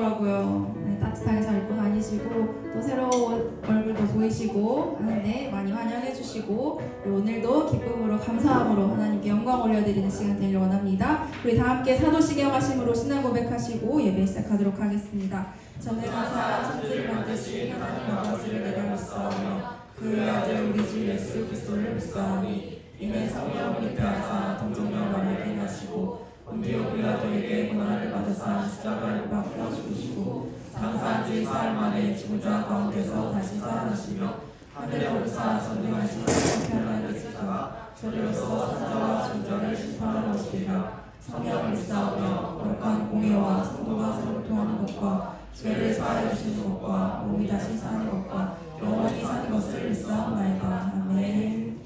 좋더라고요. 네, 따뜻하게 잘 입고 다니시고 또 새로운 얼굴도 보이시고 하는데 많이 환영해 주시고 오늘도 기쁨으로 감사함으로 하나님께 영광 올려드리는 시간 되길 원합니다. 우리 다 함께 사도시경 하심으로 신앙 고백하시고 예배 시작하도록 하겠습니다. 전에 가사 천지를 만드신 하나님 아버지를 내가 믿사오며 그의 아들 우리 주 예수 그리스도를 믿사오니 이는 성령을 잉태하사 동정녀 마리아에게 나시고 본디오 빌라도에게 고난을 받으사 십자가에 못 박혀 죽으시고 장사한 지 사흘 만에 죽은 자 가운데서 다시 살아나시며 하늘에 오르사 전능하신 하나님께 계시다가 저리로서 사자와 존재를 심판하러 오시리라. 성령을 믿사오며 거룩한 공의와 성도가 서로 통하는 것과 죄를 사하여 주시는 것과 몸이 다시 사는 것과 영원히 사는 것을 믿사옵나이다. 아멘.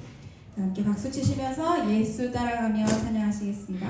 함께 박수 치시면서 예수 따라가며 찬양하시겠습니다.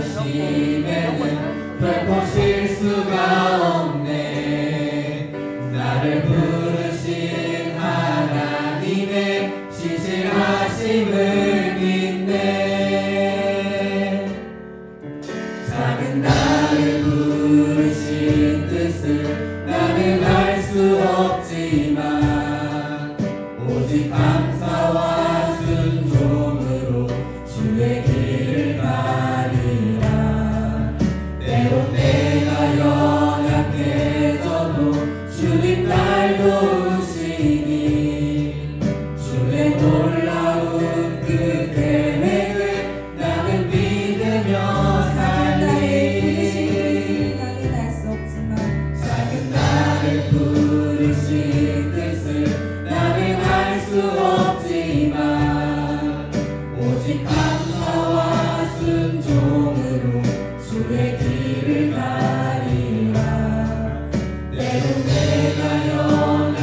부르심에는 결코 실수가 없네. 나를 부르신 하나님의 신실하심을 믿네. 작은 나를 부르신 뜻을 나는 알 수 없지만 오직 감사와 순종으로 주의 길을 가리라. 때로 내가 연약해져도 주님 날 도우시니 주의 놀라운 그 계획을 나는 믿으며 살리. 나는 알 수 없지만 작은 나를 부르신 뜻을 나는 알 수 없지만 오직 감사와 순종으로 주의 길을 가리라. 때로 내가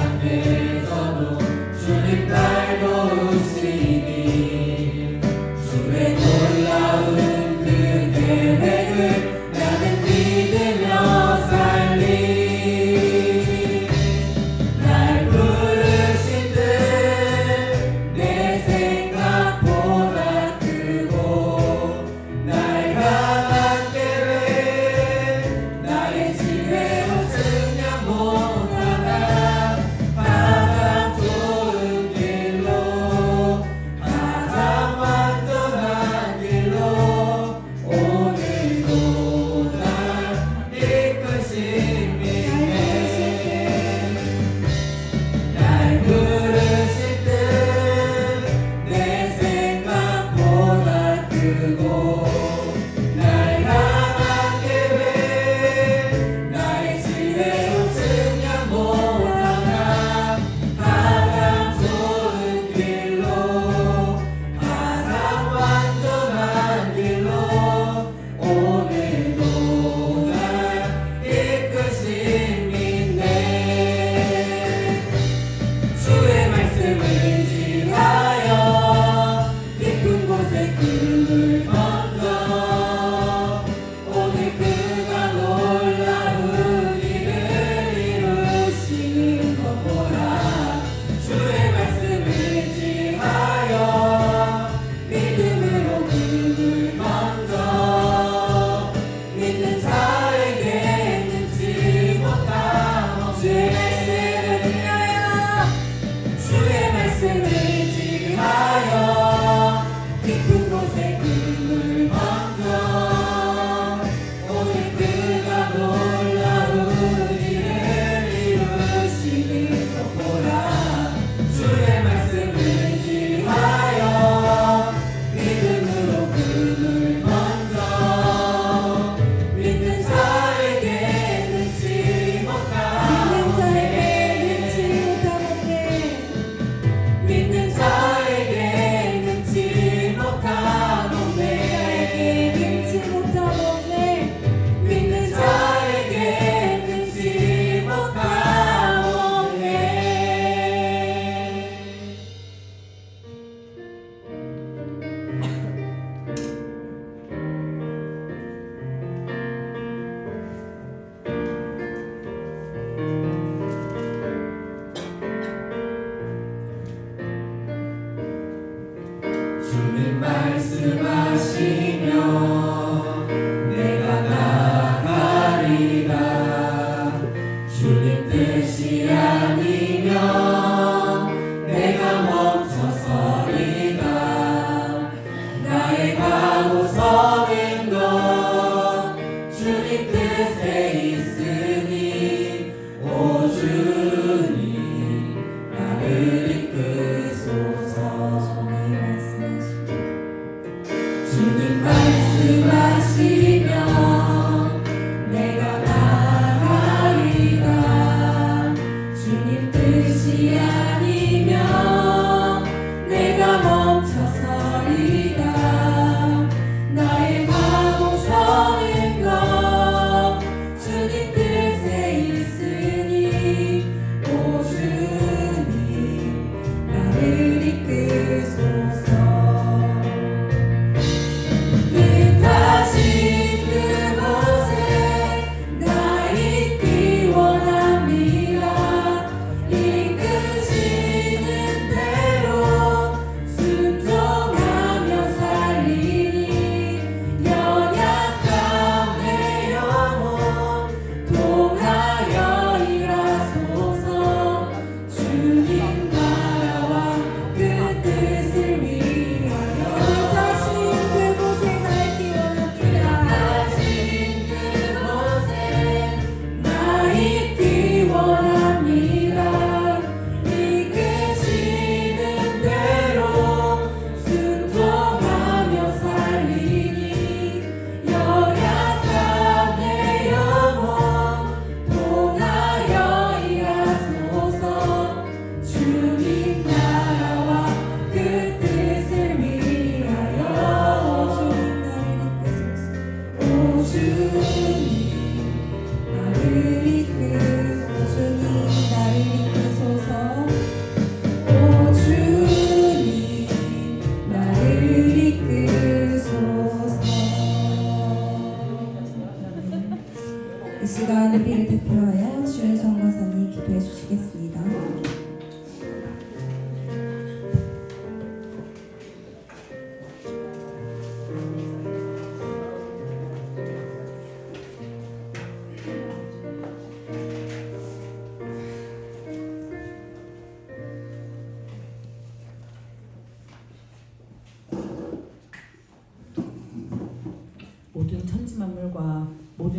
연약해져도 주님 날 도우시니 주의 놀라운 그 계획을 나는 믿으며 살리. 날 부르신 뜻 내 생각보다 크고 날 향한 계획 나의 지혜로 측량 못하나 가장 좋은 길로 가장 완전한 길로 오늘도 날 이끄신 믿네. 날 부르신 뜻 내 생각보다 크고 날 향한 계획 나의 지혜로 측량 못하나 가장 좋은 길로 가장 완전한 길로 오늘도 날 이끄신 믿네. 주의 말씀을 지하여 깊은 곳에 꿈을 던져 오늘 그가 놀라운 일을 이루시는 것 보라. 주의 말씀을 지하여 믿음으로 꿈을 던져 믿는 자에게 능치 못함 없네. 주의 말씀을 지하여 깊은 곳에 꿈을 던져 오늘 그가 놀라운 일을 이루시는 것 보라. 주의 말씀을 지하여 믿음으로 꿈을 던져 믿는 자에게 능치 못함 믿는 자에게 능치 못함 없네. 믿는 자에게 능치 못함 없네. 주님 말씀하시며 내가 나가리라. 주님 뜻이 아니면 내가 멈춰서리다. 나의 가고 서는 것 주님 뜻에 있으니 오 주님 나를 이끄소서. 주님 말씀하시면 내가 나가리라. 주님 뜻이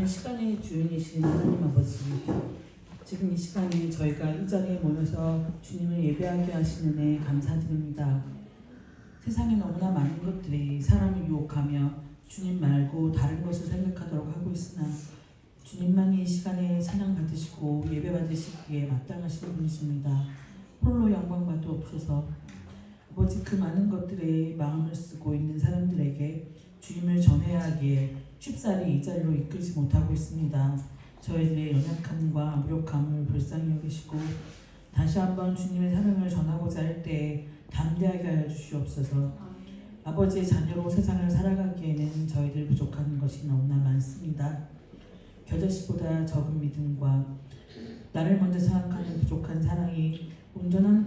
시간의 주인이신 하나님 아버지, 지금 이 시간에 저희가 이 자리에 모여서 주님을 예배하게 하시는 은혜 감사드립니다. 세상에 너무나 많은 것들이 사람을 유혹하며 주님 말고 다른 것을 생각하도록 하고 있으나 주님만이 이 시간에 찬양 받으시고 예배 받으시기에 마땅하신 분이십니다. 홀로 영광 받으옵소서. 아버지, 그 많은 것들에 마음을 쓰고 있는 사람들에게 주님을 전해야 하기에 쉽사리 이 자리로 이끌지 못하고 있습니다. 저희들의 연약함과 무력함을 불쌍히 여기시고 다시 한번 주님의 사랑을 전하고자 할 때에 담대하게 하여 주시옵소서. 아버지의 자녀로 세상을 살아가기에는 저희들 부족한 것이 너무나 많습니다. 겨자씨보다 적은 믿음과 나를 먼저 생각하는 부족한 사랑이 온전한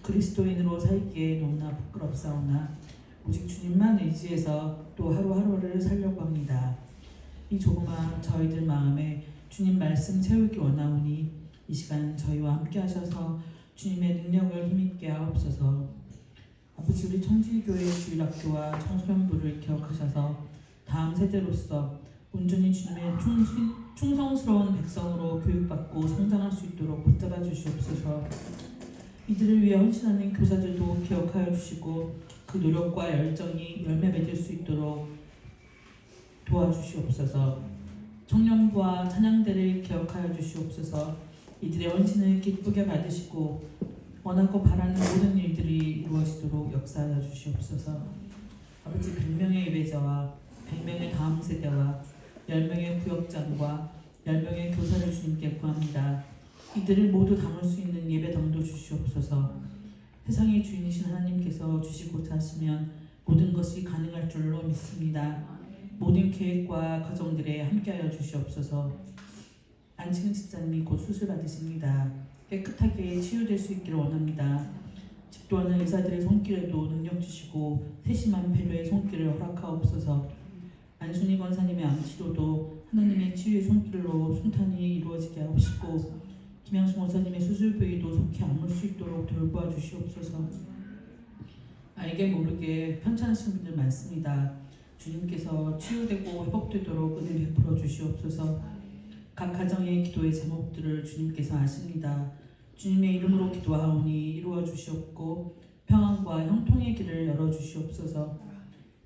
그리스도인으로 살기에 너무나 부끄럽사오나 오직 주님만 의지해서 또 하루하루를 살려고 합니다. 이 조그마한 저희들 마음에 주님 말씀 채우기 원하오니 이 시간 저희와 함께 하셔서 주님의 능력을 힘있게 하옵소서. 아버지, 우리 청지교회 주일학교와 청소년부를 기억하셔서 다음 세대로서 온전히 주님의 충성스러운 백성으로 교육받고 성장할 수 있도록 붙잡아 주시옵소서. 이들을 위해 헌신하는 교사들도 기억하여 주시고 그 노력과 열정이 열매 맺을 수 있도록 도와주시옵소서. 청년부와 찬양대를 기억하여 주시옵소서. 이들의 헌신을 기쁘게 받으시고 원하고 바라는 모든 일들이 이루어지도록 역사하여 주시옵소서. 아버지, 100명의 예배자와 100명의 다음 세대와 10명의 구역장과 10명의 교사를 주님께 구합니다. 이들을 모두 담을 수 있는 예배당도 주시옵소서. 세상의 주인이신 하나님께서 주시고자 하시면 모든 것이 가능할 줄로 믿습니다. 모든 계획과 과정들에 함께하여 주시옵소서. 안치근 집사님이 곧 수술 받으십니다. 깨끗하게 치유될 수 있기를 원합니다. 집도하는 의사들의 손길에도 능력 주시고 세심한 배려의 손길을 허락하옵소서. 안순희 권사님의 암치료도 하나님의 치유의 손길로 순탄히 이루어지게 하옵시고 김양수 목사님의 수술 부위도 속히 아물 수 있도록 돌보아 주시옵소서. 알게 모르게 편찮으신 분들 많습니다. 주님께서 치유되고 회복되도록 은혜 베풀어 주시옵소서. 각 가정의 기도의 제목들을 주님께서 아십니다. 주님의 이름으로 기도하오니 이루어 주시옵고 평안과 형통의 길을 열어 주시옵소서.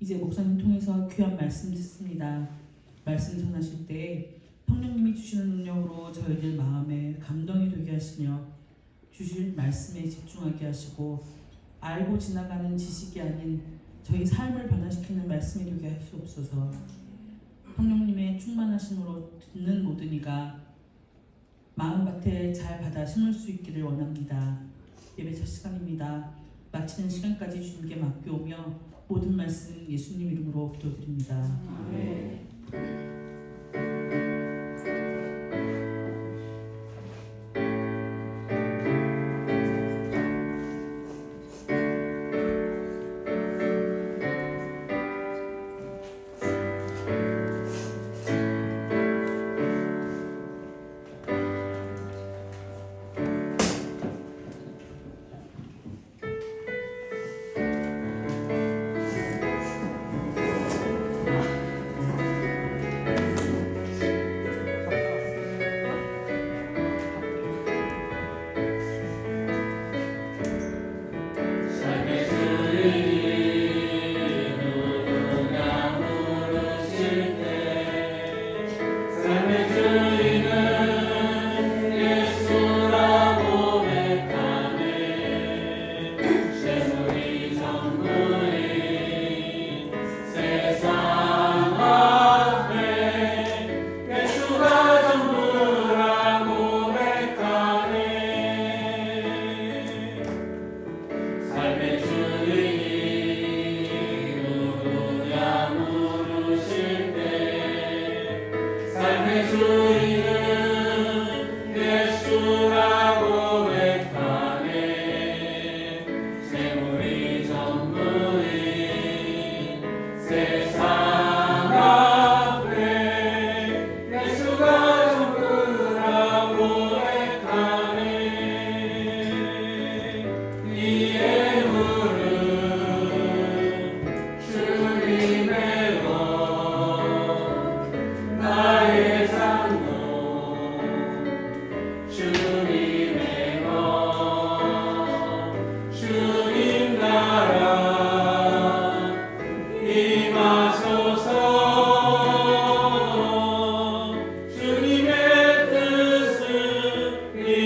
이제 목사님 통해서 귀한 말씀 듣습니다. 말씀 전하실 때 성령님이 주시는 능력으로 저희들 마음에 감동이 되게 하시며 주실 말씀에 집중하게 하시고 알고 지나가는 지식이 아닌 저희 삶을 변화시키는 말씀이 되게 하시옵소서. 성령님의 충만하심으로 듣는 모든 이가 마음밭에 잘 받아 심을 수 있기를 원합니다. 예배 첫 시간입니다. 마치는 시간까지 주님께 맡겨오며 모든 말씀 예수님 이름으로 기도드립니다. 아멘.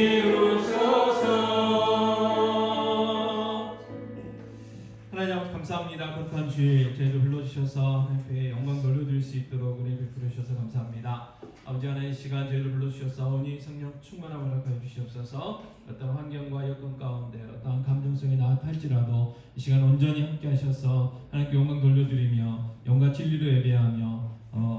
주옵소서. 하나님 아버지 감사합니다. 거룩한 주일 저희를 불러주셔서 하나님께 영광 돌려드릴 수 있도록 은혜 베풀어 주셔서 감사합니다. 아버지 하나님 이 시간 저희를 불러주셨사오니 성령 충만함을 허락하여 주시옵소서. 어떤 환경과 여건 가운데 어떠한 감정성이 나타날지라도 이 시간 온전히 함께 하셔서 하나님께 영광 돌려드리며 영과 진리로 예배하며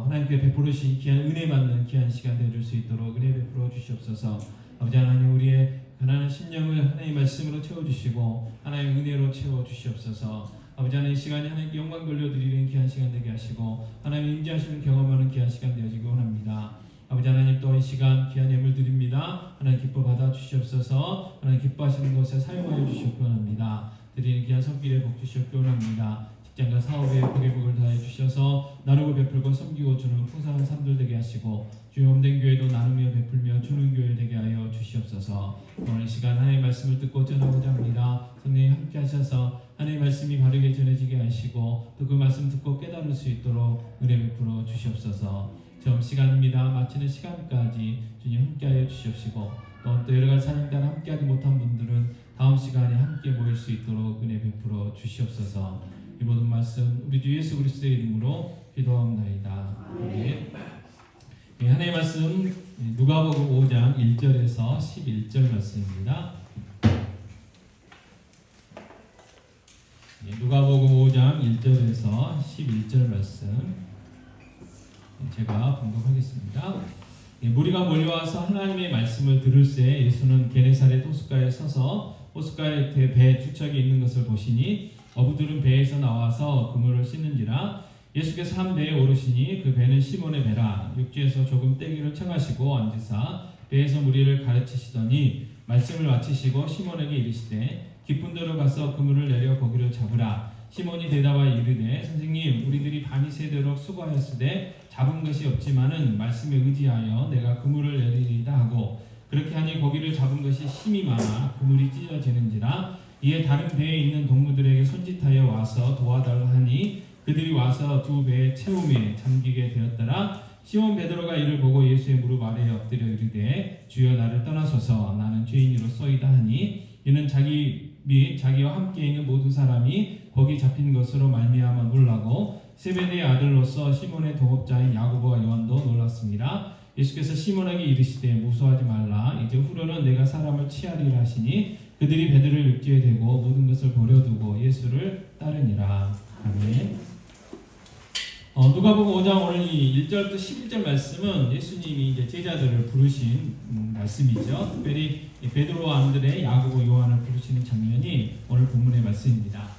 하나님께 베풀으신 귀한 은혜 받는 귀한 시간 되어줄 수 있도록 은혜 베풀어 주시옵소서. 아버지 하나님 우리의 가난한 심령을 하나님의 말씀으로 채워주시고 하나님의 은혜로 채워주시옵소서. 아버지 하나님 이 시간이 하나님께 영광 돌려드리는 귀한 시간 되게 하시고 하나님 임재하시는 경험하는 귀한 시간 되어지기 원합니다. 아버지 하나님 또 이 시간 귀한 예물 드립니다. 하나님 기뻐 받아 주시옵소서. 하나님 기뻐하시는 것에 사용하여 주시옵기 원합니다. 드리는 귀한 손길에 복 주시옵기 원합니다. 직장과 사업에 복의 복을 다해 주셔서 나누고 베풀고 섬기고 주는 풍성한 삶들 되게 하시고 주의 몸된 교회도 나누며 베풀며 주는 교회 되게 하여 주시옵소서. 오늘 이 시간 하나님의 말씀을 듣고 전하고자 합니다. 성령님 함께 하셔서 하나님의 말씀이 바르게 전해지게 하시고 또 그 말씀 듣고 깨달을 수 있도록 은혜 베풀어 주시옵소서. 지금 시간입니다. 마치는 시간까지 주님 함께 하여 주시옵시고 또 여러 가지 찬양 따라 함께하지 못한 분들은 다음 시간에 함께 모일 수 있도록 은혜 베풀어 주시옵소서. 이 모든 말씀 우리 주 예수 그리스도의 이름으로 기도합나이다. 아멘. 하나님의 말씀 누가복음 5장 1절에서 11절 말씀입니다. 누가복음 5장 1절에서 11절 말씀 제가 봉독하겠습니다. 무리가 몰려와서 하나님의 말씀을 들을새 예수는 게네사렛 호숫가에 서서 호숫가에 배 두 척이 있는 것을 보시니 어부들은 배에서 나와서 그물을 씻는지라. 예수께서 한 배에 오르시니 그 배는 시몬의 배라. 육지에서 조금 떼기를 청하시고 앉으사 배에서 무리를 가르치시더니 말씀을 마치시고 시몬에게 이르시되 깊은 데로 가서 그물을 내려 고기를 잡으라. 시몬이 대답하여 이르되 선생님 우리들이 밤이 새도록 수고하였으되 잡은 것이 없지만은 말씀에 의지하여 내가 그물을 내리리다 하고 그렇게 하니 고기를 잡은 것이 심히 많아 그물이 찢어지는지라. 이에 다른 배에 있는 동무들에게 손짓하여 와서 도와달라 하니 그들이 와서 두 배의 채움에 잠기게 되었더라. 시몬 베드로가 이를 보고 예수의 무릎 아래에 엎드려 이르되 주여 나를 떠나소서 나는 죄인으로소이다 하니 이는 자기 및 자기와 함께 있는 모든 사람이 거기 잡힌 것으로 말미암아 놀라고 세베대의 아들로서 시몬의 동업자인 야고보와 요한도 놀랐습니다. 예수께서 시몬에게 이르시되 무서워하지 말라. 이제 후로는 내가 사람을 취하리라 하시니 그들이 베드로를 육지에 대고 모든 것을 버려두고 예수를 따르니라. 아멘. 누가복음 5장 오늘 이 1절부터 11절 말씀은 예수님이 이제 제자들을 부르신 말씀이죠. 특별히 베드로 안드레, 야고보, 요한을 부르시는 장면이 오늘 본문의 말씀입니다.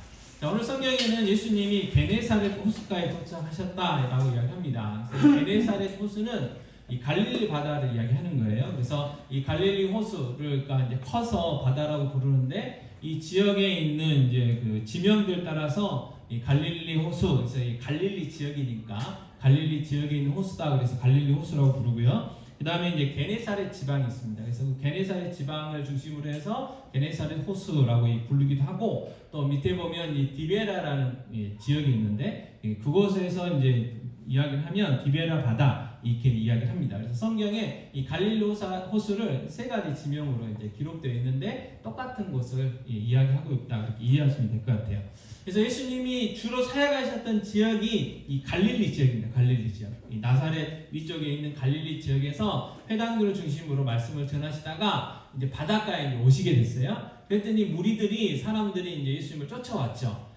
자, 오늘 성경에는 예수님이 게네사렛 호숫가에 도착하셨다라고 이야기합니다. 게네사렛 호수는 이 갈릴리 바다를 이야기하는 거예요. 그래서 이 갈릴리 호수를 그러니까 이제 커서 바다라고 부르는데 이 지역에 있는 이제 그 지명들 따라서 이 갈릴리 호수, 그래서 이 갈릴리 지역이니까 갈릴리 지역에 있는 호수다. 그래서 갈릴리 호수라고 부르고요. 그 다음에 이제 게네사렛 지방이 있습니다. 그래서 그 게네사렛 지방을 중심으로 해서 게네사렛 호수라고 부르기도 하고 또 밑에 보면 이 디베라라는 지역이 있는데 그곳에서 이제 이야기를 하면 디베라 바다 이렇게 이야기를 합니다. 그래서 성경에 이 갈릴리 호수를 세 가지 지명으로 이제 기록되어 있는데 똑같은 곳을 이야기하고 있다. 그렇게 이해하시면 될 것 같아요. 그래서 예수님이 주로 사역하셨던 지역이 이 갈릴리 지역입니다. 갈릴리 지역. 이 나사렛 위쪽에 있는 갈릴리 지역에서 회당들을 중심으로 말씀을 전하시다가 이제 바닷가에 오시게 됐어요. 그랬더니 무리들이 사람들이 이제 예수님을 쫓아왔죠.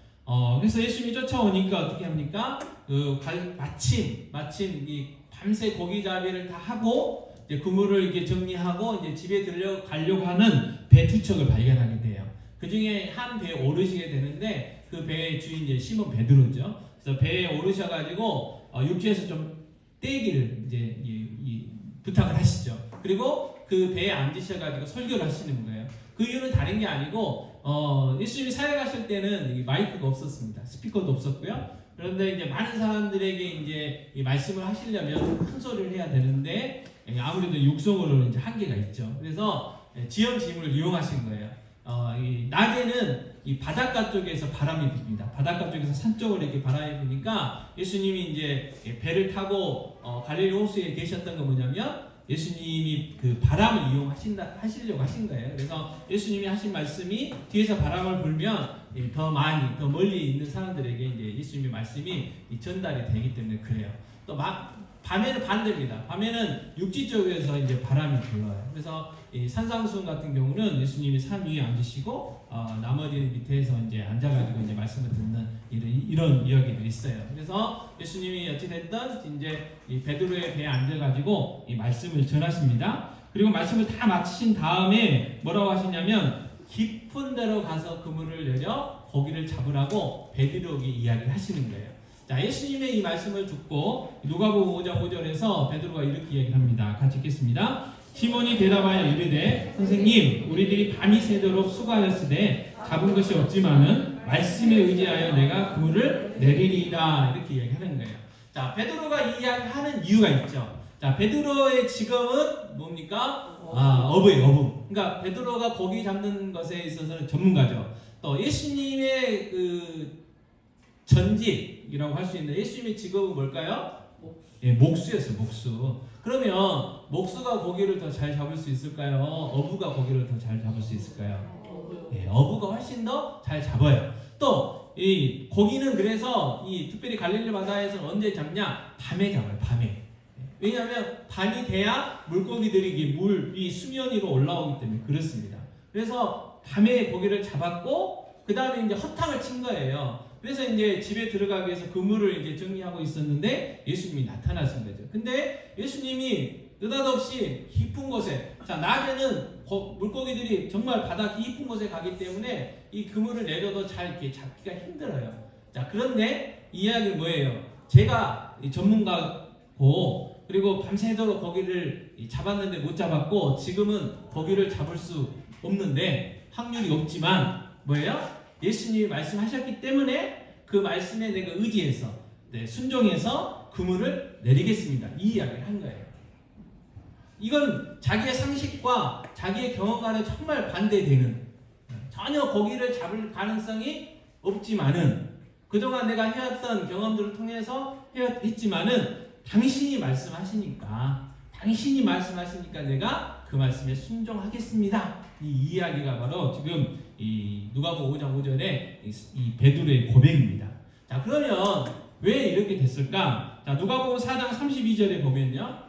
그래서 예수님이 쫓아오니까 어떻게 합니까? 마침 이 밤새 고기잡이를 다 하고 이제 그물을 이렇게 정리하고 이제 집에 들려가려고 하는 배 두 척을 발견하게 돼요. 그 중에 한 배에 오르시게 되는데 그 배의 주인 이제 시몬 베드로죠. 그래서 배에 오르셔가지고 육지에서 좀 떼기를 이제 부탁을 하시죠. 그리고 그 배에 앉으셔가지고 설교를 하시는 거예요. 그 이유는 다른 게 아니고 예수님이 사역하실 때는 마이크가 없었습니다. 스피커도 없었고요. 그런데 이제 많은 사람들에게 이제 이 말씀을 하시려면 큰 소리를 해야 되는데 아무래도 육성으로 이제 한계가 있죠. 그래서 지형지물을 이용하신 거예요. 낮에는 이 바닷가 쪽에서 바람이 붑니다. 바닷가 쪽에서 산 쪽으로 이렇게 바람이 부니까 예수님이 이제 배를 타고 갈릴리 호수에 계셨던 건 뭐냐면 예수님이 그 바람을 하시려고 하신 거예요. 그래서 예수님이 하신 말씀이 뒤에서 바람을 불면 더 많이, 더 멀리 있는 사람들에게 이제 예수님의 말씀이 전달이 되기 때문에 그래요. 또 밤에는 반대입니다. 밤에는 육지 쪽에서 이제 바람이 불어요. 그래서 이 산상수훈 같은 경우는 예수님이 산 위에 앉으시고 나머지는 밑에서 이제 앉아가지고 이제 말씀을 듣는 이런 이야기들이 있어요. 그래서 예수님이 어찌됐든 이제 이 베드로의 배에 앉아가지고 이 말씀을 전하십니다. 그리고 말씀을 다 마치신 다음에 뭐라고 하시냐면 깊은 데로 가서 그물을 내려 고기를 잡으라고 베드로에게 이야기를 하시는 거예요. 자, 예수님의 이 말씀을 듣고 누가복음 5장 5절에서 베드로가 이렇게 이야기를 합니다. 같이 읽겠습니다. 시몬이 대답하여 이르되 선생님 우리들이 밤이 새도록 수고하였으되 잡은 것이 없지만은 말씀에 의지하여 내가 그물을 내리리이다 이렇게 이야기하는 거예요. 자, 베드로가 이 이야기하는 이유가 있죠. 자, 베드로의 직업은 뭡니까? 어부예요, 어부. 그러니까 베드로가 고기 잡는 것에 있어서는 전문가죠. 또 예수님의 그 전직이라고 할 수 있는 예수님의 직업은 뭘까요? 목수였어요, 목수. 그러면 목수가 고기를 더 잘 잡을 수 있을까요? 어부가 고기를 더 잘 잡을 수 있을까요? 어부가 훨씬 더 잘 잡아요. 또 이 고기는 그래서 이 특별히 갈릴리 바다에서 언제 잡냐? 밤에 잡아요, 밤에. 왜냐하면 밤이 돼야 물고기들이 이 수면 위로 올라오기 때문에 그렇습니다. 그래서 밤에 고기를 잡았고 그 다음에 이제 허탕을 친 거예요. 그래서 이제 집에 들어가기 위해서 그물을 이제 정리하고 있었는데 예수님이 나타나신 거죠. 근데 예수님이 느닷없이 깊은 곳에, 자, 낮에는 물고기들이 정말 바다 깊은 곳에 가기 때문에 이 그물을 내려도 잘 이렇게 잡기가 힘들어요. 자, 그런데 이 이야기는 뭐예요? 제가 전문가고 그리고 밤새도록 고기를 잡았는데 못 잡았고 지금은 고기를 잡을 수 없는데 확률이 없지만 뭐예요? 예수님이 말씀하셨기 때문에 그 말씀에 내가 의지해서 순종해서 그물을 내리겠습니다. 이 이야기를 한 거예요. 이건 자기의 상식과 자기의 경험과는 정말 반대되는, 전혀 고기를 잡을 가능성이 없지만은 그동안 내가 해왔던 경험들을 통해서 했지만은 당신이 말씀하시니까 내가 그 말씀에 순종하겠습니다. 이 이야기가 바로 지금 이 누가복음 5장 5절의 이 베드로의 고백입니다. 자, 그러면 왜 이렇게 됐을까? 자, 누가복음 4장 32절에 보면요.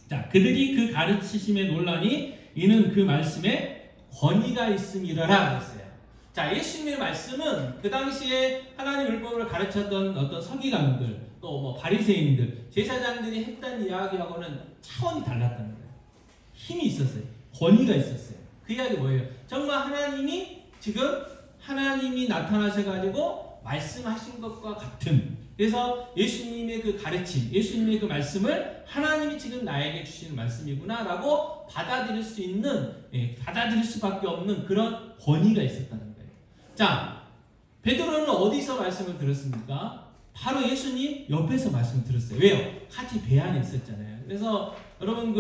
자, 그들이 그 가르치심에 놀라니 이는 그 말씀에 권위가 있음이라라 그랬어요. 자, 예수님의 말씀은 그 당시에 하나님 율법을 가르쳤던 어떤 서기관들 또 뭐 바리새인들, 제사장들이 했던 이야기하고는 차원이 달랐다는 거예요. 힘이 있었어요. 권위가 있었어요. 그 이야기 뭐예요? 정말 하나님이 나타나셔가지고 말씀하신 것과 같은, 그래서 예수님의 그 가르침, 예수님의 그 말씀을 하나님이 지금 나에게 주시는 말씀이구나라고 받아들일 수밖에 없는 그런 권위가 있었다는 거예요. 자, 베드로는 어디서 말씀을 들었습니까? 바로 예수님 옆에서 말씀을 들었어요. 왜요? 같이 배 안에 있었잖아요. 그래서 여러분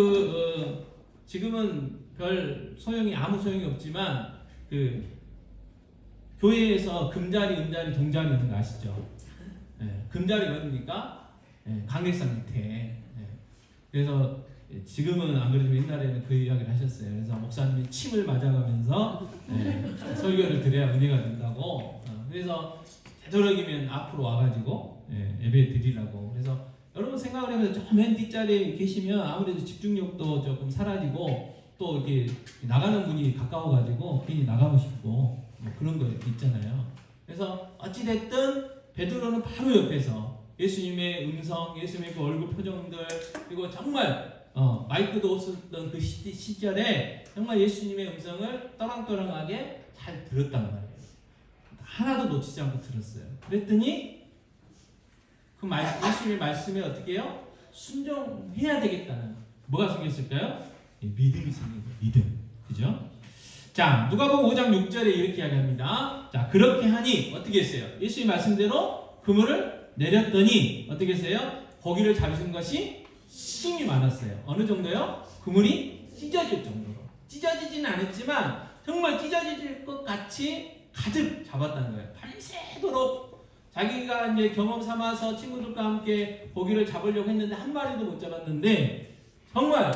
지금은 아무 소용이 없지만 교회에서 금자리, 은자리, 동자리 있는 거 아시죠? 금자리가 어딥니까? 강례상 밑에. 그래서 지금은 안 그래도 옛날에는 그 이야기를 하셨어요. 그래서 목사님이 침을 맞아가면서 설교를 드려야 은혜가 된다고. 그래서 되도록이면 앞으로 와가지고 예배 드리라고. 그래서 여러분 생각을 해보세요. 저 맨 뒷자리에 계시면 아무래도 집중력도 조금 사라지고 또 이렇게 나가는 분이 가까워가지고 괜히 나가고 싶고 뭐 그런 거 있잖아요. 그래서 어찌됐든 베드로는 바로 옆에서 예수님의 음성, 예수님의 그 얼굴 표정들, 그리고 정말 마이크도 없었던 그 시절에 정말 예수님의 음성을 떠랑떠랑하게 잘 들었단 말이에요. 하나도 놓치지 않고 들었어요. 그랬더니 그 예수님의 말씀에 어떻게 해요? 순종해야 되겠다는, 뭐가 생겼을까요? 믿음이 생긴 거예요. 믿음. 그죠? 자, 누가복음 5장 6절에 이렇게 이야기합니다. 자, 그렇게 하니 어떻게 했어요? 예수님 말씀대로 그물을 내렸더니 어떻게 했어요? 고기를 잡으신 것이 힘이 많았어요. 어느 정도요? 그물이 찢어질 정도로. 찢어지지는 않았지만 정말 찢어질 것 같이 가득 잡았다는 거예요. 밤새도록 자기가 이제 경험 삼아서 친구들과 함께 고기를 잡으려고 했는데 한 마리도 못 잡았는데 정말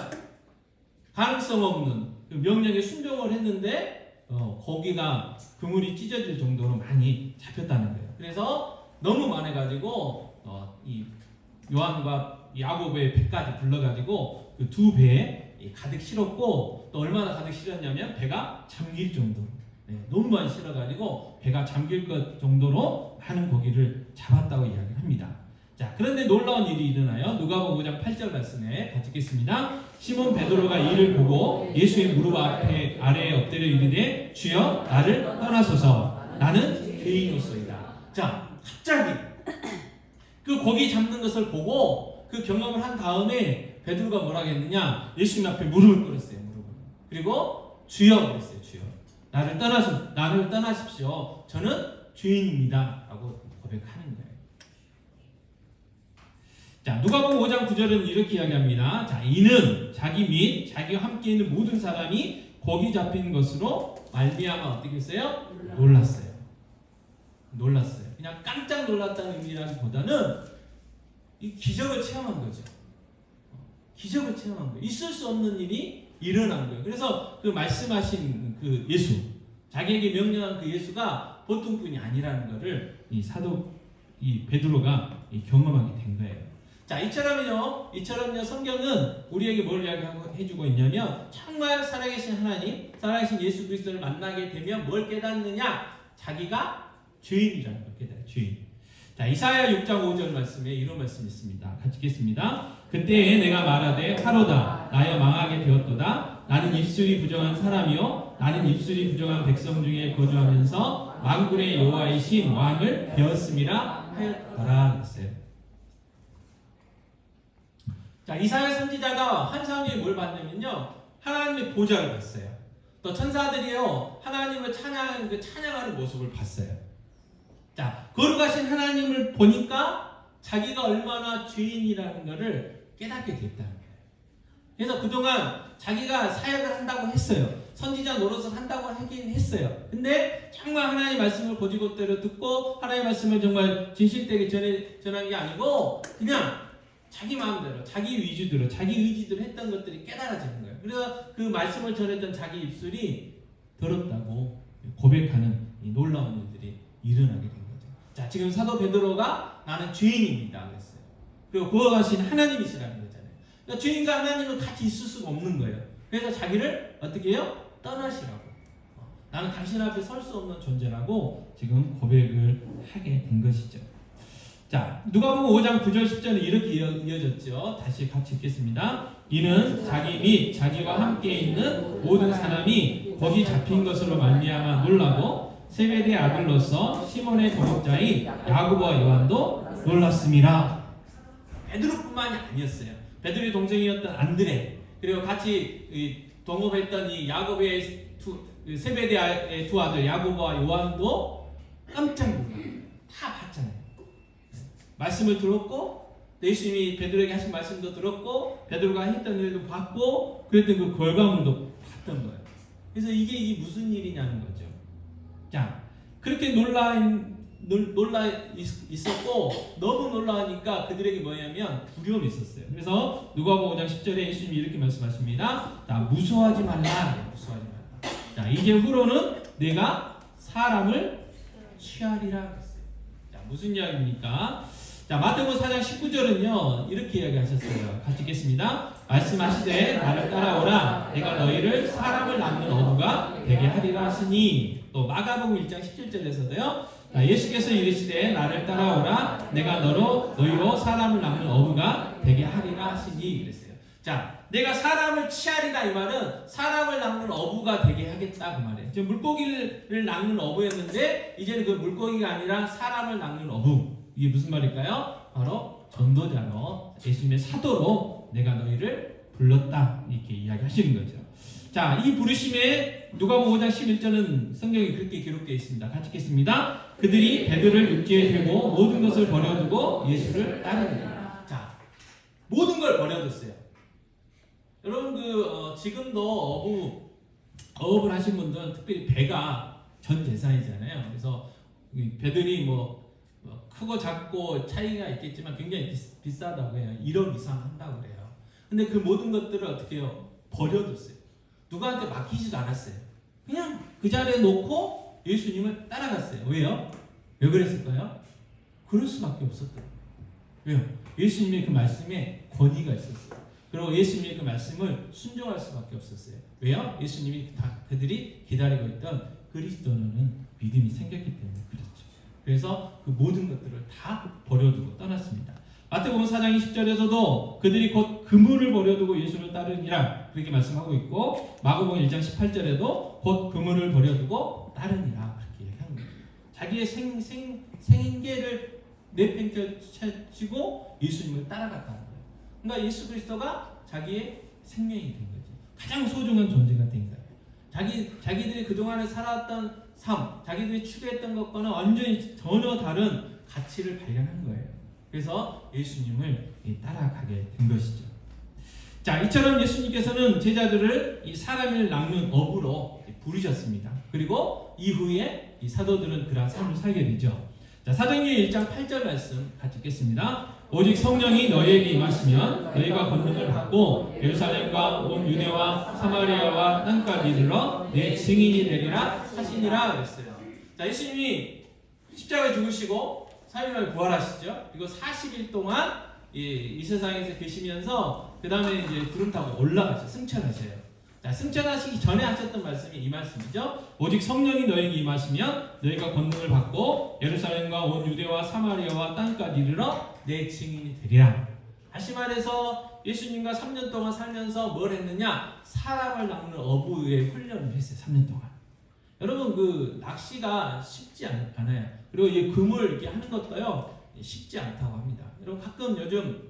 가능성 없는 그 명령에 순종을 했는데 고기가 그물이 찢어질 정도로 많이 잡혔다는 거예요. 그래서 너무 많아가지고 이 요한과 야고보의 배까지 불러가지고 그 두 배에 가득 실었고 또 얼마나 가득 실었냐면 배가 잠길 정도로 너무 많이 실어가지고 배가 잠길 것 정도로 많은 고기를 잡았다고 이야기합니다. 자, 그런데 놀라운 일이 일어나요. 누가복음 5장 8절 말씀에 같이 읽겠습니다. 시몬 베드로가 이를 보고 예수의 무릎 아래에 엎드려 이르되 주여 나를 떠나소서 나는 죄인이소이다. 자, 갑자기 그 고기 잡는 것을 보고 그 경험을 한 다음에 베드로가 뭐라고 했느냐? 예수님 앞에 무릎을 꿇었어요. 무릎을. 그리고 주여 그랬어요. 주여 나를 떠나십시오. 저는 죄인입니다. 라고 고백하는 거예요. 자, 누가복음 5장 9절은 이렇게 이야기합니다. 자, 이는 자기 및 자기와 함께 있는 모든 사람이 고기 잡힌 것으로 말미암아 어떻게 했어요? 놀랐어요. 그냥 깜짝 놀랐다는 의미라기보다는 이 기적을 체험한 거죠. 기적을 체험한 거예요. 있을 수 없는 일이 일어난 거예요. 그래서 그 말씀하신 그 예수, 자기에게 명령한 그 예수가 보통 분이 아니라는 것을 이 사도 이 베드로가 경험하게 된 거예요. 자, 이처럼요 성경은 우리에게 뭘 이야기해주고 있냐면 정말 살아계신 하나님, 살아계신 예수 그리스도를 만나게 되면 뭘 깨닫느냐? 자기가 죄인이라는 걸 깨달아요. 죄인. 자, 이사야 6장 5절 말씀에 이런 말씀이 있습니다. 같이 읽겠습니다. 그때에 내가 말하되 하로다 나여 망하게 되었도다. 나는 입술이 부정한 사람이요 나는 입술이 부정한 백성 중에 거주하면서 만군의 여호와이신 왕을 배웠음이라 하였더라 했어요. 자, 이사야 선지자가 환상에 뭘 봤냐면요 하나님의 보좌를 봤어요. 또 천사들이요 하나님을 찬양하는 모습을 봤어요. 자, 거룩하신 하나님을 보니까 자기가 얼마나 죄인이라는 것을 깨닫게 됐다는 거예요. 그래서 그동안 자기가 사역을 한다고 했어요. 선지자 노릇을 한다고 하긴 했어요. 근데 정말 하나님의 말씀을 고지고대로 듣고 하나님의 말씀을 정말 진실되게 전한 게 아니고 그냥 자기 마음대로, 자기 위주대로, 자기 의지대로 했던 것들이 깨달아지는 거예요. 그래서 그 말씀을 전했던 자기 입술이 더럽다고 고백하는 이 놀라운 일들이 일어나게 된 거죠. 자, 지금 사도 베드로가 나는 죄인입니다 그랬어요. 그리고 구원하신 하나님이시라는 거잖아요. 그러니까 죄인과 하나님은 같이 있을 수가 없는 거예요. 그래서 자기를 어떻게 해요? 떠나시라고. 나는 당신 앞에 설 수 없는 존재라고 지금 고백을 하게 된 것이죠. 자, 누가복음 5장 9절 10절은 이렇게 이어졌죠. 다시 같이 읽겠습니다. 이는 자기 및 자기와 함께 있는 모든 사람이 거기 잡힌 것으로 말미암아 놀라고 세베대의 아들로서 시몬의 동업자인 야고보와 요한도 놀랐습니다. 베드로뿐만이 아니었어요. 베드로의 동생이었던 안드레 그리고 같이 동업했던 이 야고보의 세베대의 두 아들 야고보와 요한도 깜짝 놀라요. 다 봤잖아요. 말씀을 들었고 예수님이 베드로에게 하신 말씀도 들었고 베드로가 했던 일도 봤고 그랬던 그 결과물도 봤던 거예요. 그래서 이게 무슨 일이냐는 거죠. 자, 그렇게 놀라 있었고 너무 놀라니까 그들에게 뭐냐면 두려움이 있었어요. 그래서 누가복음 5장 10절에 예수님이 이렇게 말씀하십니다. 자, 무서워하지 말라. 무서워하지 말라. 자, 이제 후로는 내가 사람을 취하리라 했어요. 자, 무슨 이야기입니까? 자, 마태복음 4장 19절은요 이렇게 이야기하셨어요. 같이 읽겠습니다. 말씀하시되 나를 따라오라 내가 너희를 사람을 낳는 어부가 되게 하리라 하시니 또 마가복음 1장 17절에서도요 예수께서 이르시되 나를 따라오라 내가 너희로 사람을 낳는 어부가 되게 하리라 하시니 그랬어요. 자, 내가 사람을 취하리라 이 말은 사람을 낳는 어부가 되게 하겠다 그 말이에요. 지금 물고기를 낳는 어부였는데 이제는 그 물고기가 아니라 사람을 낳는 어부. 이게 무슨 말일까요? 바로 전도자로 예수님의 사도로 내가 너희를 불렀다 이렇게 이야기하시는 거죠. 자, 이 부르심에 누가복음 5장 11절은 성경에 그렇게 기록되어 있습니다. 같이 읽겠습니다. 그들이 배들을 육지에 대고 모든 것을 버려두고 예수를 따르니라. 자, 모든 걸 버려뒀어요. 여러분 지금도 어업을 하신 분들은 특별히 배가 전 재산이잖아요. 그래서 배들이 크고 작고 차이가 있겠지만 굉장히 비싸다고 해요. 1억 이상 한다고 그래요. 근데 그 모든 것들을 어떻게 해요? 버려뒀어요. 누구한테 맡기지도 않았어요. 그냥 그 자리에 놓고 예수님을 따라갔어요. 왜요? 왜 그랬을까요? 그럴 수밖에 없었대요. 왜요? 예수님의 그 말씀에 권위가 있었어요. 그리고 예수님의 그 말씀을 순종할 수밖에 없었어요. 왜요? 예수님이 그들이 기다리고 있던 그리스도는 믿음이 생겼기 때문에 그렇죠. 그래서 그 모든 것들을 다 버려두고 떠났습니다. 마태복음 4장 20절에서도 그들이 곧 그물을 버려두고 예수를 따르니라 그렇게 말씀하고 있고, 마가복음 1장 18절에도 곧 그물을 버려두고 따르니라 그렇게 얘기합니다. 자기의 생계를 내팽개치고 예수님을 따라갔다는 거예요. 그러니까 예수 그리스도가 자기의 생명이 된 거지. 가장 소중한 존재가 된 거예요. 자기들이 그동안에 살아왔던 삶, 자기들이 추구했던 것과는 완전히 전혀 다른 가치를 발견한 거예요. 그래서 예수님을 따라가게 된 것이죠. 자, 이처럼 예수님께서는 제자들을 이 사람을 낚는 어부로 부르셨습니다. 그리고 이후에 이 사도들은 그러한 삶을 살게 되죠. 자, 사도행전 1장 8절 말씀 같이 읽겠습니다. 오직 성령이 너희에게 임하시면 너희가 권능을 받고 예루살렘과 온 유대와 사마리아와 땅까지 이르러 내 증인이 되리라 하시니라 그랬어요. 자, 예수님이 십자가에 죽으시고 3일 만에 부활하시죠. 그리고 40일 동안 이 세상에서 계시면서 그 다음에 이제 구름 타고 올라가셔, 승천하셔요. 자, 승천하시기 전에 하셨던 말씀이 이 말씀이죠. 오직 성령이 너에게 임하시면 너희가 권능을 받고 예루살렘과 온 유대와 사마리아와 땅까지 이르러 내 증인이 되리라. 다시 말해서 예수님과 3년 동안 살면서 뭘 했느냐? 사람을 낚는 어부의 훈련을 했어요. 3년 동안. 여러분, 그 낚시가 쉽지 않아요. 그리고 이 그물 이렇게 하는 것도요 쉽지 않다고 합니다. 여러분, 가끔 요즘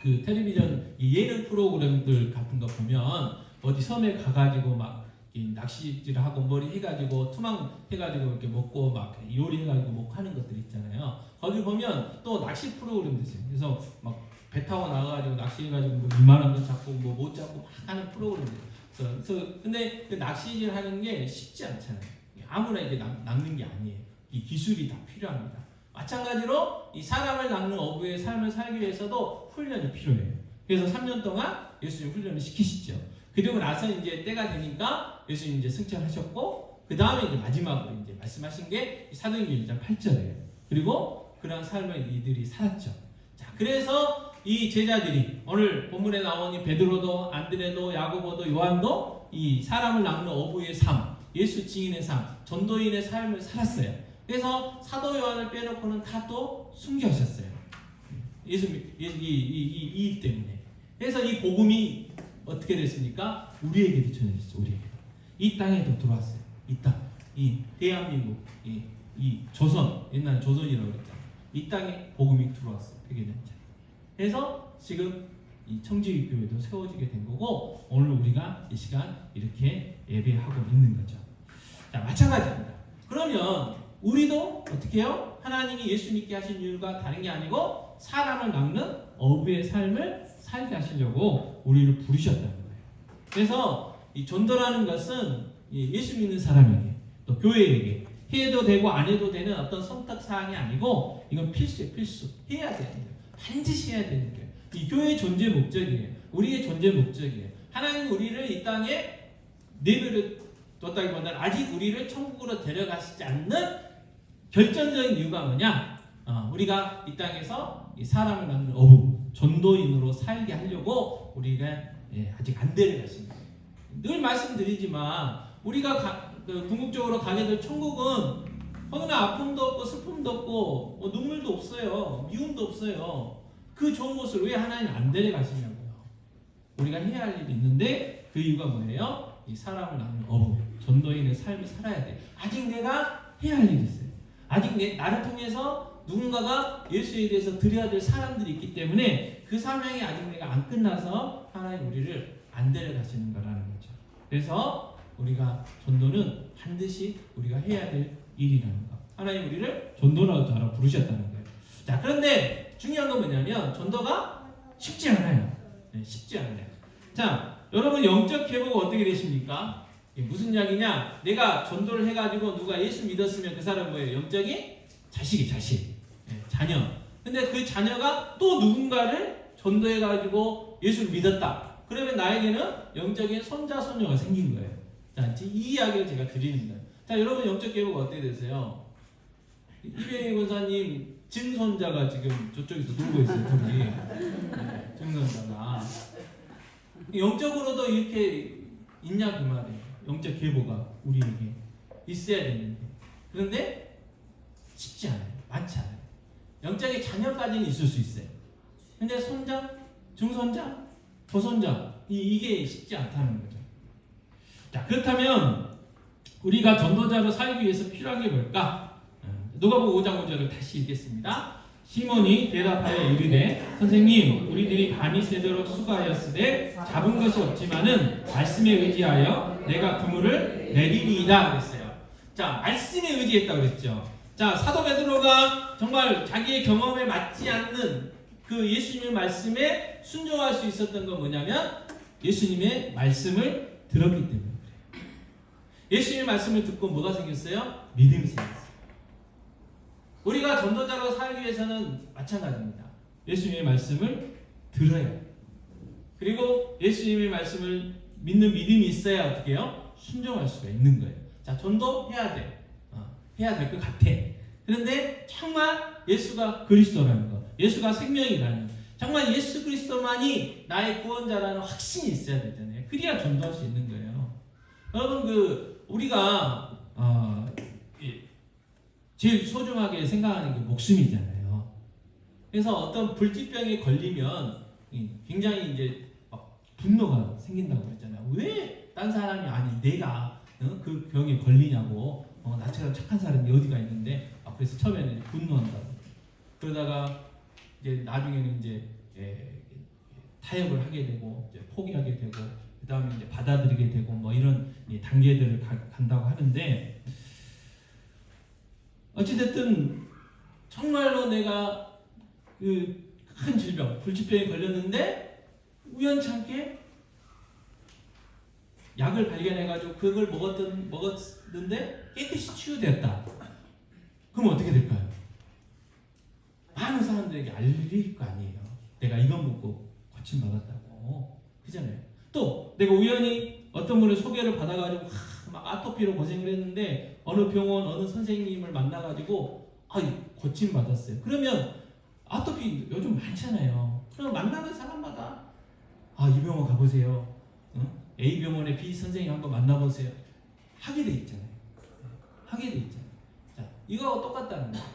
그 텔레비전 예능 프로그램들 같은 거 보면 어디 섬에 가가지고 막 낚시질하고 머리 해가지고 투망 해가지고 이렇게 먹고 막 요리해가지고 먹고 하는 것들 있잖아요. 거기 보면 또 낚시 프로그램도 있어요. 그래서 막 배 타고 나가가지고 낚시해가지고 뭐 이만한 거 잡고 뭐 못 잡고 막 하는 프로그램들. 그래서 근데 그 낚시질 하는 게 쉽지 않잖아요. 아무나 이게 낚는 게 아니에요. 이 기술이 다 필요합니다. 마찬가지로 이 사람을 낚는 어부의 삶을 살기 위해서도 훈련이 필요해요. 그래서 3년 동안 예수님 훈련을 시키시죠. 그리고 나서 이제 때가 되니까 예수님 이제 승천하셨고, 그 다음에 이제 마지막으로 이제 말씀하신 게 사도행전 1장 8절이에요. 그리고 그런 삶을 이들이 살았죠. 자, 그래서 이 제자들이 오늘 본문에 나온 이 베드로도 안드레도 야고보도 요한도 이 사람을 낚는 어부의 삶, 예수 증인의 삶, 전도인의 삶을 살았어요. 그래서 사도 요한을 빼놓고는 다 또 순교하셨어요. 예수 이 일 때문에. 그래서 이 복음이 어떻게 됐습니까? 우리에게도 전해졌어요. 우리에게. 이 땅에도 들어왔어요. 이 땅, 이 대한민국, 이 조선, 옛날 조선이라고 그랬잖아요. 이 땅에 복음이 들어왔어요. 회개된 자. 그래서 지금 이 청지교회도 세워지게 된 거고, 오늘 우리가 이 시간 이렇게 예배하고 있는 거죠. 자, 마찬가지입니다. 그러면 우리도 어떻게 해요? 하나님이 예수 믿게 하신 이유가 다른 게 아니고 사람을 낚는 어부의 삶을 살게 하시려고 우리를 부르셨다는 거예요. 그래서 이 전도라는 것은 예수 믿는 사람에게 또 교회에게 해도 되고 안 해도 되는 어떤 선택 사항이 아니고, 이건 필수예요. 필수. 해야 되는 거예요. 반드시 해야 되는 거예요. 이 교회의 존재 목적이에요. 우리의 존재 목적이에요. 하나님 우리를 이 땅에 내버려 뒀다기보다는 아직 우리를 천국으로 데려가시지 않는 결정적인 이유가 뭐냐? 우리가 이 땅에서 이 사람을 낚는 어부, 전도인으로 살게 하려고 우리가 아직 안 데려가신 거예요. 늘 말씀드리지만 우리가 궁극적으로 가게 될 천국은 거기는 아픔도 없고 슬픔도 없고 뭐 눈물도 없어요. 미움도 없어요. 그 좋은 곳을 왜 하나님 안 데려가시냐고요. 우리가 해야 할 일이 있는데 그 이유가 뭐예요? 이 사람을 낚는 어부, 전도인의 삶을 살아야 돼. 아직 내가 해야 할 일이 있어요. 아직 나를 통해서 누군가가 예수에 대해서 드려야 될 사람들이 있기 때문에 그 사명이 아직 내가 안 끝나서 하나님 우리를 안 데려가시는 거라는 거죠. 그래서 우리가 전도는 반드시 우리가 해야 될 일이라는 거. 하나님 우리를 전도자로 부르셨다는 거예요. 자, 그런데 중요한 건 뭐냐면 전도가 쉽지 않아요. 쉽지 않아요. 자, 여러분 영적 회복은 어떻게 되십니까? 무슨 이야기냐? 내가 전도를 해가지고 누가 예수 믿었으면 그 사람 뭐예요? 영적인 자식. 자녀. 근데 그 자녀가 또 누군가를 전도해가지고 예수를 믿었다. 그러면 나에게는 영적인 손자, 손녀가 생긴 거예요. 자, 이 이야기를 제가 드리는 거예요. 자, 여러분 영적 계보가 어떻게 되세요? 이병희 권사님 증손자가 지금 저쪽에서 놀고 있어요. 둘이. 네, 증손자가. 영적으로도 이렇게 있냐 그 말이에요. 영적 계보가 우리에게 있어야 되는데. 그런데 쉽지 않아요. 많지 않아요. 영적인 자녀까지는 있을 수 있어요. 근데 손자, 중손자, 고손자 이게 쉽지 않다는 거죠. 자, 그렇다면 우리가 전도자로 살기 위해서 필요한 게 뭘까? 누가복음 5장 5절을 다시 읽겠습니다. 시몬이 대답하여 이르되 선생님 우리들이 밤이 새도록 수고하였으되 잡은 것이 없지만은 말씀에 의지하여 내가 그물을 내리리이다 그랬어요. 자, 말씀에 의지했다고 그랬죠. 자, 사도 베드로가 정말 자기의 경험에 맞지 않는 그 예수님의 말씀에 순종할 수 있었던 건 뭐냐면 예수님의 말씀을 들었기 때문에 그래요. 예수님의 말씀을 듣고 뭐가 생겼어요? 믿음이 생겼어요. 우리가 전도자로 살기 위해서는 마찬가지입니다. 예수님의 말씀을 들어야 해요. 그리고 예수님의 말씀을 믿는 믿음이 있어야 어떻게 해요? 순종할 수가 있는 거예요. 자, 전도해야 돼. 해야 될 것 같아. 그런데 정말 예수가 그리스도라는 것, 예수가 생명이라는 것, 정말 예수 그리스도만이 나의 구원자라는 확신이 있어야 되잖아요. 그래야 전도할 수 있는 거예요. 여러분 우리가 제일 소중하게 생각하는 게 목숨이잖아요. 그래서 어떤 불치병에 걸리면 굉장히 이제 분노가 생긴다고 했잖아요. 왜 딴 사람이 아닌 내가 그 병에 걸리냐고. 나처럼 착한 사람이 어디가 있는데 그래서 처음에는 분노한다고. 그러다가 이제 나중에는 이제 타협을 하게 되고 이제 포기하게 되고 그 다음에 이제 받아들이게 되고 뭐 이런 단계들을 간다고 하는데 어찌됐든 정말로 내가 그 큰 질병 불치병에 걸렸는데 우연찮게 약을 발견해가지고 그걸 먹었는데 깨끗이 치유됐다. 그럼 어떻게 될까요? 많은 사람들에게 알릴 거 아니에요. 내가 이거 먹고 고침받았다고. 그잖아요. 또 내가 우연히 어떤 분의 소개를 받아가지고 막 아토피로 고생을 했는데 어느 병원 어느 선생님을 만나가지고 고침받았어요. 그러면 아토피 요즘 많잖아요. 그럼 만나는 사람마다 이 병원 가보세요. A 병원의 B 선생님 한번 만나보세요. 하게 돼 있잖아요. 하게 돼 있잖아요. 자, 이거하고 똑같다는 거예요.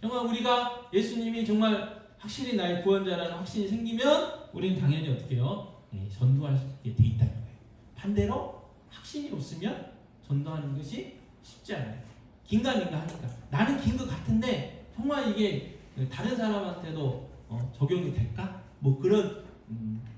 정말 우리가 예수님이 정말 확실히 나의 구원자라는 확신이 생기면 우리는 당연히 어떻게 해요? 전도할 수 있게 돼 있다는 거예요. 반대로 확신이 없으면 전도하는 것이 쉽지 않아요. 긴가민가 하니까 나는 긴 것 같은데 정말 이게 다른 사람한테도 적용이 될까? 뭐 그런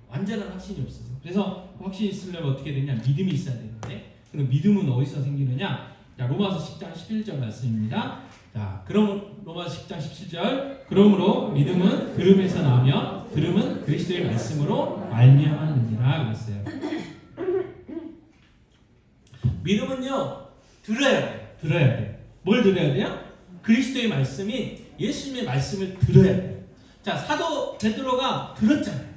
완전한 확신이 없어서. 그래서 확신이 있으려면 어떻게 되냐? 믿음이 있어야 되는데 그럼 믿음은 어디서 생기느냐? 자, 로마서 10장 11절 말씀입니다. 자, 그럼 로마서 10장 17절 그러므로 믿음은 들음에서 나며 들음은 그리스도의 말씀으로 말미암았느니라 그랬어요. 믿음은요 들어야 돼요. 들어야 돼요. 뭘 들어야 돼요? 그리스도의 말씀이 예수님의 말씀을 들어야 돼요. 자, 사도 베드로가 들었잖아요.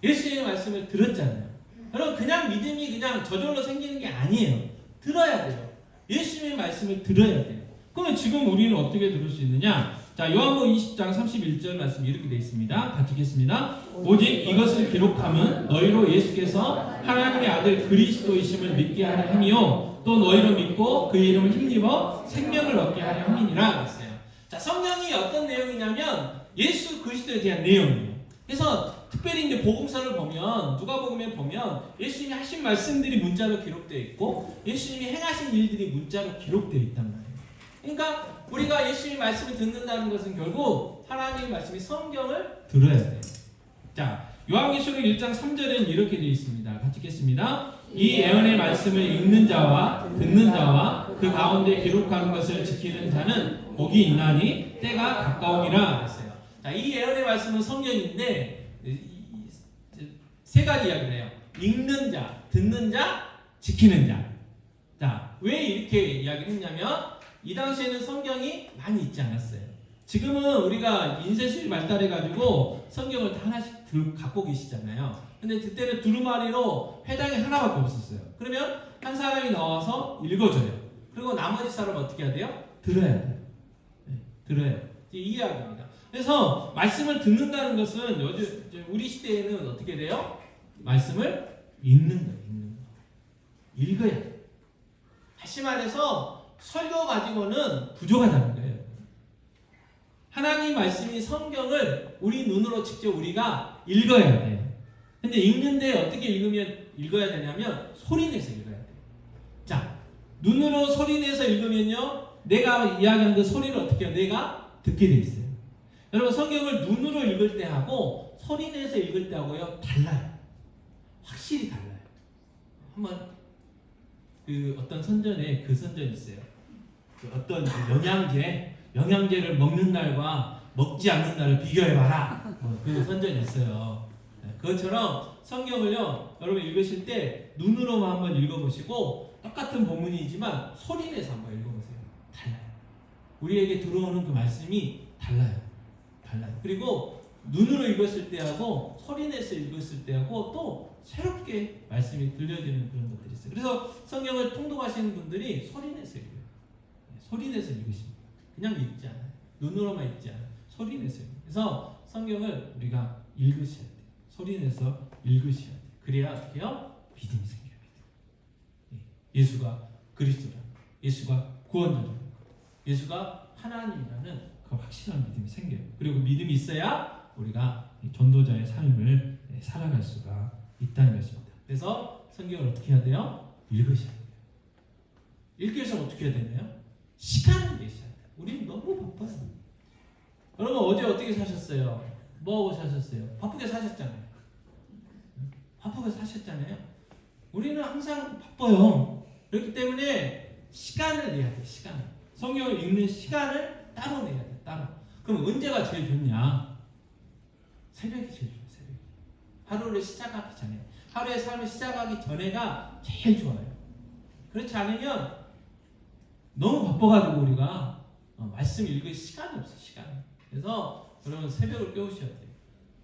예수님의 말씀을 들었잖아요. 여러분 그냥 믿음이 그냥 저절로 생기는 게 아니에요. 들어야 돼요. 예수님의 말씀을 들어야 돼요. 그러면 지금 우리는 어떻게 들을 수 있느냐? 자, 요한복음 20장 31절 말씀 이렇게 되어 있습니다. 같이 읽겠습니다. 오직 이것을 기록함은 너희로 예수께서 하나님의 아들 그리스도이심을 믿게 하려 함이요 또 너희로 믿고 그 이름을 힘입어 생명을 얻게 하려 함이니라 그랬어요. 자, 성경이 어떤 내용이냐면 예수 그리스도에 대한 내용이에요. 그래서 특별히 이제 복음서를 보면 누가복음에 보면 예수님이 하신 말씀들이 문자로 기록되어 있고 예수님이 행하신 일들이 문자로 기록되어 있단 말이에요. 그러니까 우리가 예수님의 말씀을 듣는다는 것은 결국 하나님의 말씀이 성경을 들어야 돼요. 자, 요한계시록 1장 3절에는 이렇게 되어 있습니다. 같이 읽겠습니다. 이 예언의 말씀을 읽는 자와 듣는 자와 그 가운데 기록하는 것을 지키는 자는 복이 있나니 때가 가까우니라 그랬어요. 자, 이 예언의 말씀은 성경인데 세 가지 이야기를 해요. 읽는 자, 듣는 자, 지키는 자. 자, 왜 이렇게 이야기를 했냐면 이 당시에는 성경이 많이 있지 않았어요. 지금은 우리가 인쇄술이 발달해가지고 성경을 다 하나씩 갖고 계시잖아요. 근데 그때는 두루마리로 회당이 하나밖에 없었어요. 그러면 한 사람이 나와서 읽어줘요. 그리고 나머지 사람은 어떻게 해야 돼요? 들어야 돼요. 네, 들어야 돼요. 이 이야기입니다. 그래서 말씀을 듣는다는 것은 요즘 우리 시대에는 어떻게 돼요? 말씀을 읽는 거예요. 읽는 거. 읽어야 돼요. 다시 말해서 설교 가지고는 부족하다는 거예요. 하나님 말씀이 성경을 우리 눈으로 직접 우리가 읽어야 돼요. 근데 읽는데 어떻게 읽어야 되냐면 소리내서 읽어야 돼요. 자, 눈으로 소리내서 읽으면요, 내가 이야기한 그 소리를 어떻게 해요? 내가 듣게 돼 있어요. 여러분, 성경을 눈으로 읽을 때 하고 소리내서 읽을 때 하고요, 달라요. 확실히 달라요. 한번 어떤 선전에 그 선전이 있어요. 어떤 영양제를 먹는 날과 먹지 않는 날을 비교해봐라. 그 선전이 있어요. 그것처럼 성경을요, 여러분 읽으실 때 눈으로만 한번 읽어보시고 똑같은 본문이지만 소리내서 한번 읽어보세요. 달라요. 우리에게 들어오는 그 말씀이 달라요. 그리고 눈으로 읽었을 때하고 소리내서 읽었을 때하고 또 새롭게 말씀이 들려지는 그런 것들이 있어요. 그래서 성경을 통독하시는 분들이 소리내서 읽어요. 소리내서 읽으십니다. 그냥 읽지 않아요. 눈으로만 읽지 않아요. 소리내서 읽어요. 그래서 성경을 우리가 읽으셔야 돼요. 소리내서 읽으셔야 돼요. 그래야 어떻게 해요? 믿음이 생겨요. 믿음. 예수가 그리스도라는 것, 예수가 구원자라는 것, 예수가 하나님이라는 그 확실한 믿음이 생겨요. 그리고 믿음이 있어야 우리가 전도자의 삶을 살아갈 수가 있다는 것입니다. 그래서 성경을 어떻게 해야 돼요? 읽으셔야 돼요. 읽기 위해서는 어떻게 해야 되나요? 시간을 내셔야 돼요. 우리는 너무 바빠요. 여러분 어제 어떻게 사셨어요? 뭐하고 사셨어요? 바쁘게 사셨잖아요. 바쁘게 사셨잖아요. 우리는 항상 바빠요. 그렇기 때문에 시간을 내야 돼요. 시간을. 성경을 읽는 시간을 따로 내야 돼요. 따로. 그럼 언제가 제일 좋냐? 새벽이 제일 좋아요. 새벽. 하루를 시작하기 전에. 하루의 삶을 시작하기 전에가 제일 좋아요. 그렇지 않으면 너무 바빠가지고 우리가 말씀 읽을 시간이 없어요. 시간이. 그래서 여러분 새벽을 깨우셔야 돼요.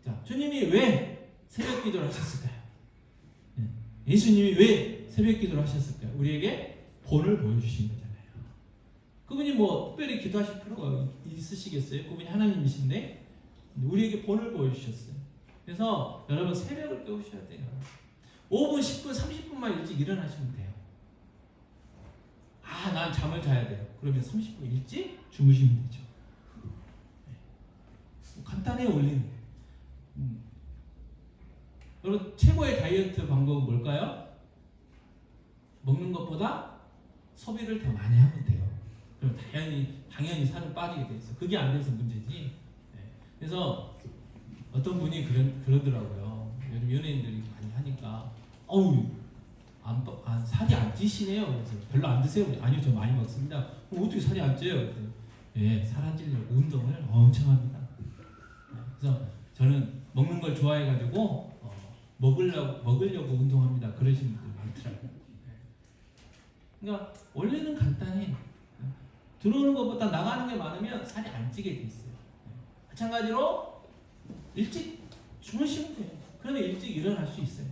자, 주님이 왜 새벽 기도를 하셨을까요? 예수님이 왜 새벽 기도를 하셨을까요? 우리에게 본을 보여주신 거잖아요. 그분이 뭐 특별히 기도하실 필요가 있으시겠어요? 그분이 하나님이신데 우리에게 본을 보여주셨어요. 그래서 여러분 새벽을 깨우셔야 돼요. 5분, 10분, 30분만 일찍 일어나시면 돼요. 아, 난 잠을 자야 돼요. 그러면 30분 일찍 주무시면 되죠. 간단해요, 원리는. 여러분 최고의 다이어트 방법은 뭘까요? 먹는 것보다 소비를 더 많이 하면 돼요. 그럼 당연히 살은 빠지게 돼 있어. 그게 안 돼서 문제지. 그래서 어떤 분이 그러더라고요. 요즘 연예인들이 많이 하니까 어우 살이 안 찌시네요. 그래서 별로 안 드세요. 아니요, 저 많이 먹습니다. 그럼 어떻게 살이 안 쪄요? 예, 살 안 찌려고 운동을 엄청 합니다. 그래서 저는 먹는 걸 좋아해가지고 먹으려고 운동합니다. 그러시는 분들 많더라고요. 그러니까 원래는 간단해. 들어오는 것보다 나가는 게 많으면 살이 안 찌게 돼 있어요. 마찬가지로 일찍 주무시면 돼요. 그러면 일찍 일어날 수 있어요.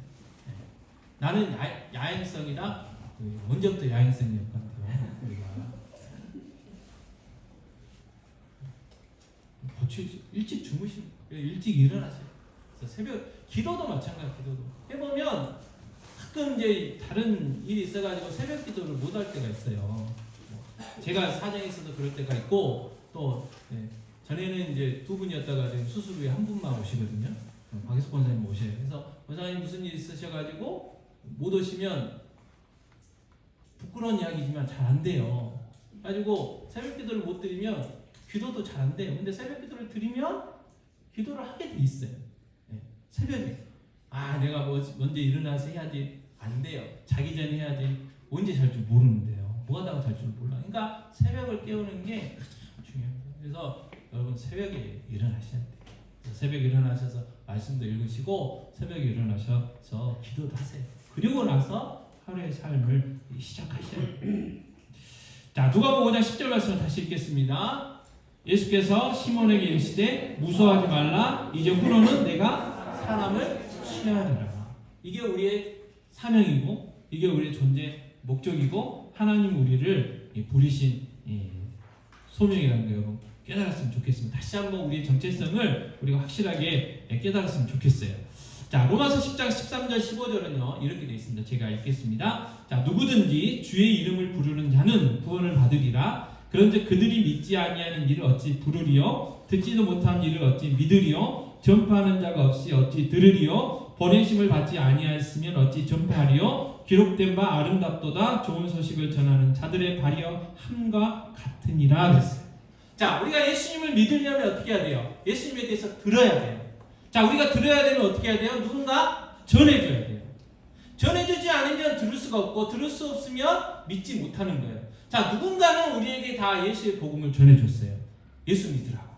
나는 야행성이라 언제부터 야행성이었 같아요. 우리가 일찍 주무시면 일찍 일어나세요. 그래서 새벽 기도도 마찬가지. 기도도 해보면 가끔 이제 다른 일이 있어가지고 새벽 기도를 못 할 때가 있어요. 제가 사정에 있어서 그럴 때가 있고 또 전에는 이제 두 분이었다가 지금 수술 후에 한 분만 오시거든요. 박희숙 권사님 오셔요. 그래서 권사님 무슨 일 있으셔가지고 못 오시면 부끄러운 이야기지만 잘 안 돼요. 가지고 새벽 기도를 못 드리면 기도도 잘 안 돼요. 근데 새벽 기도를 드리면 기도를 하게 돼 있어요. 새벽에 내가 먼저 일어나서 해야지. 안 돼요. 자기 전에 해야지. 언제 잘 줄 모르는데요. 뭐 하다가 잘 줄 몰라. 그러니까 새벽을 깨우는 게 중요해요. 그래서 여러분 새벽에 일어나셔야 돼요. 새벽에 일어나셔서 말씀도 읽으시고 새벽에 일어나셔서 기도도 하세요. 그리고 나서 하루의 삶을 시작하셔야 돼요. 자, 누가복음 5장 10절 말씀을 다시 읽겠습니다. 예수께서 시몬에게 이르시되 무서워하지 말라. 이제 후로는 내가 사람을 취하리라. 이게 우리의 사명이고 이게 우리의 존재 목적이고 하나님 우리를 부리신 소명이라는 거 여러분 깨달았으면 좋겠습니다. 다시 한번 우리의 정체성을 우리가 확실하게 깨달았으면 좋겠어요. 자, 로마서 10장 13절 15절은요 이렇게 되어 있습니다. 제가 읽겠습니다. 자, 누구든지 주의 이름을 부르는 자는 구원을 받으리라. 그런즉 그들이 믿지 아니하는 일을 어찌 부르리요? 듣지도 못한 일을 어찌 믿으리요? 전파하는 자가 없이 어찌 들으리요? 보내심을 받지 아니하였으면 어찌 전파하리요? 기록된 바 아름답도다 좋은 소식을 전하는 자들의 발이여 함과 같으니라 그랬어요. 자, 우리가 예수님을 믿으려면 어떻게 해야 돼요? 예수님에 대해서 들어야 돼요. 자, 우리가 들어야 되면 어떻게 해야 돼요? 누군가 전해줘야 돼요. 전해주지 않으면 들을 수가 없고 들을 수 없으면 믿지 못하는 거예요. 자, 누군가는 우리에게 다 예수의 복음을 전해줬어요. 예수 믿으라고.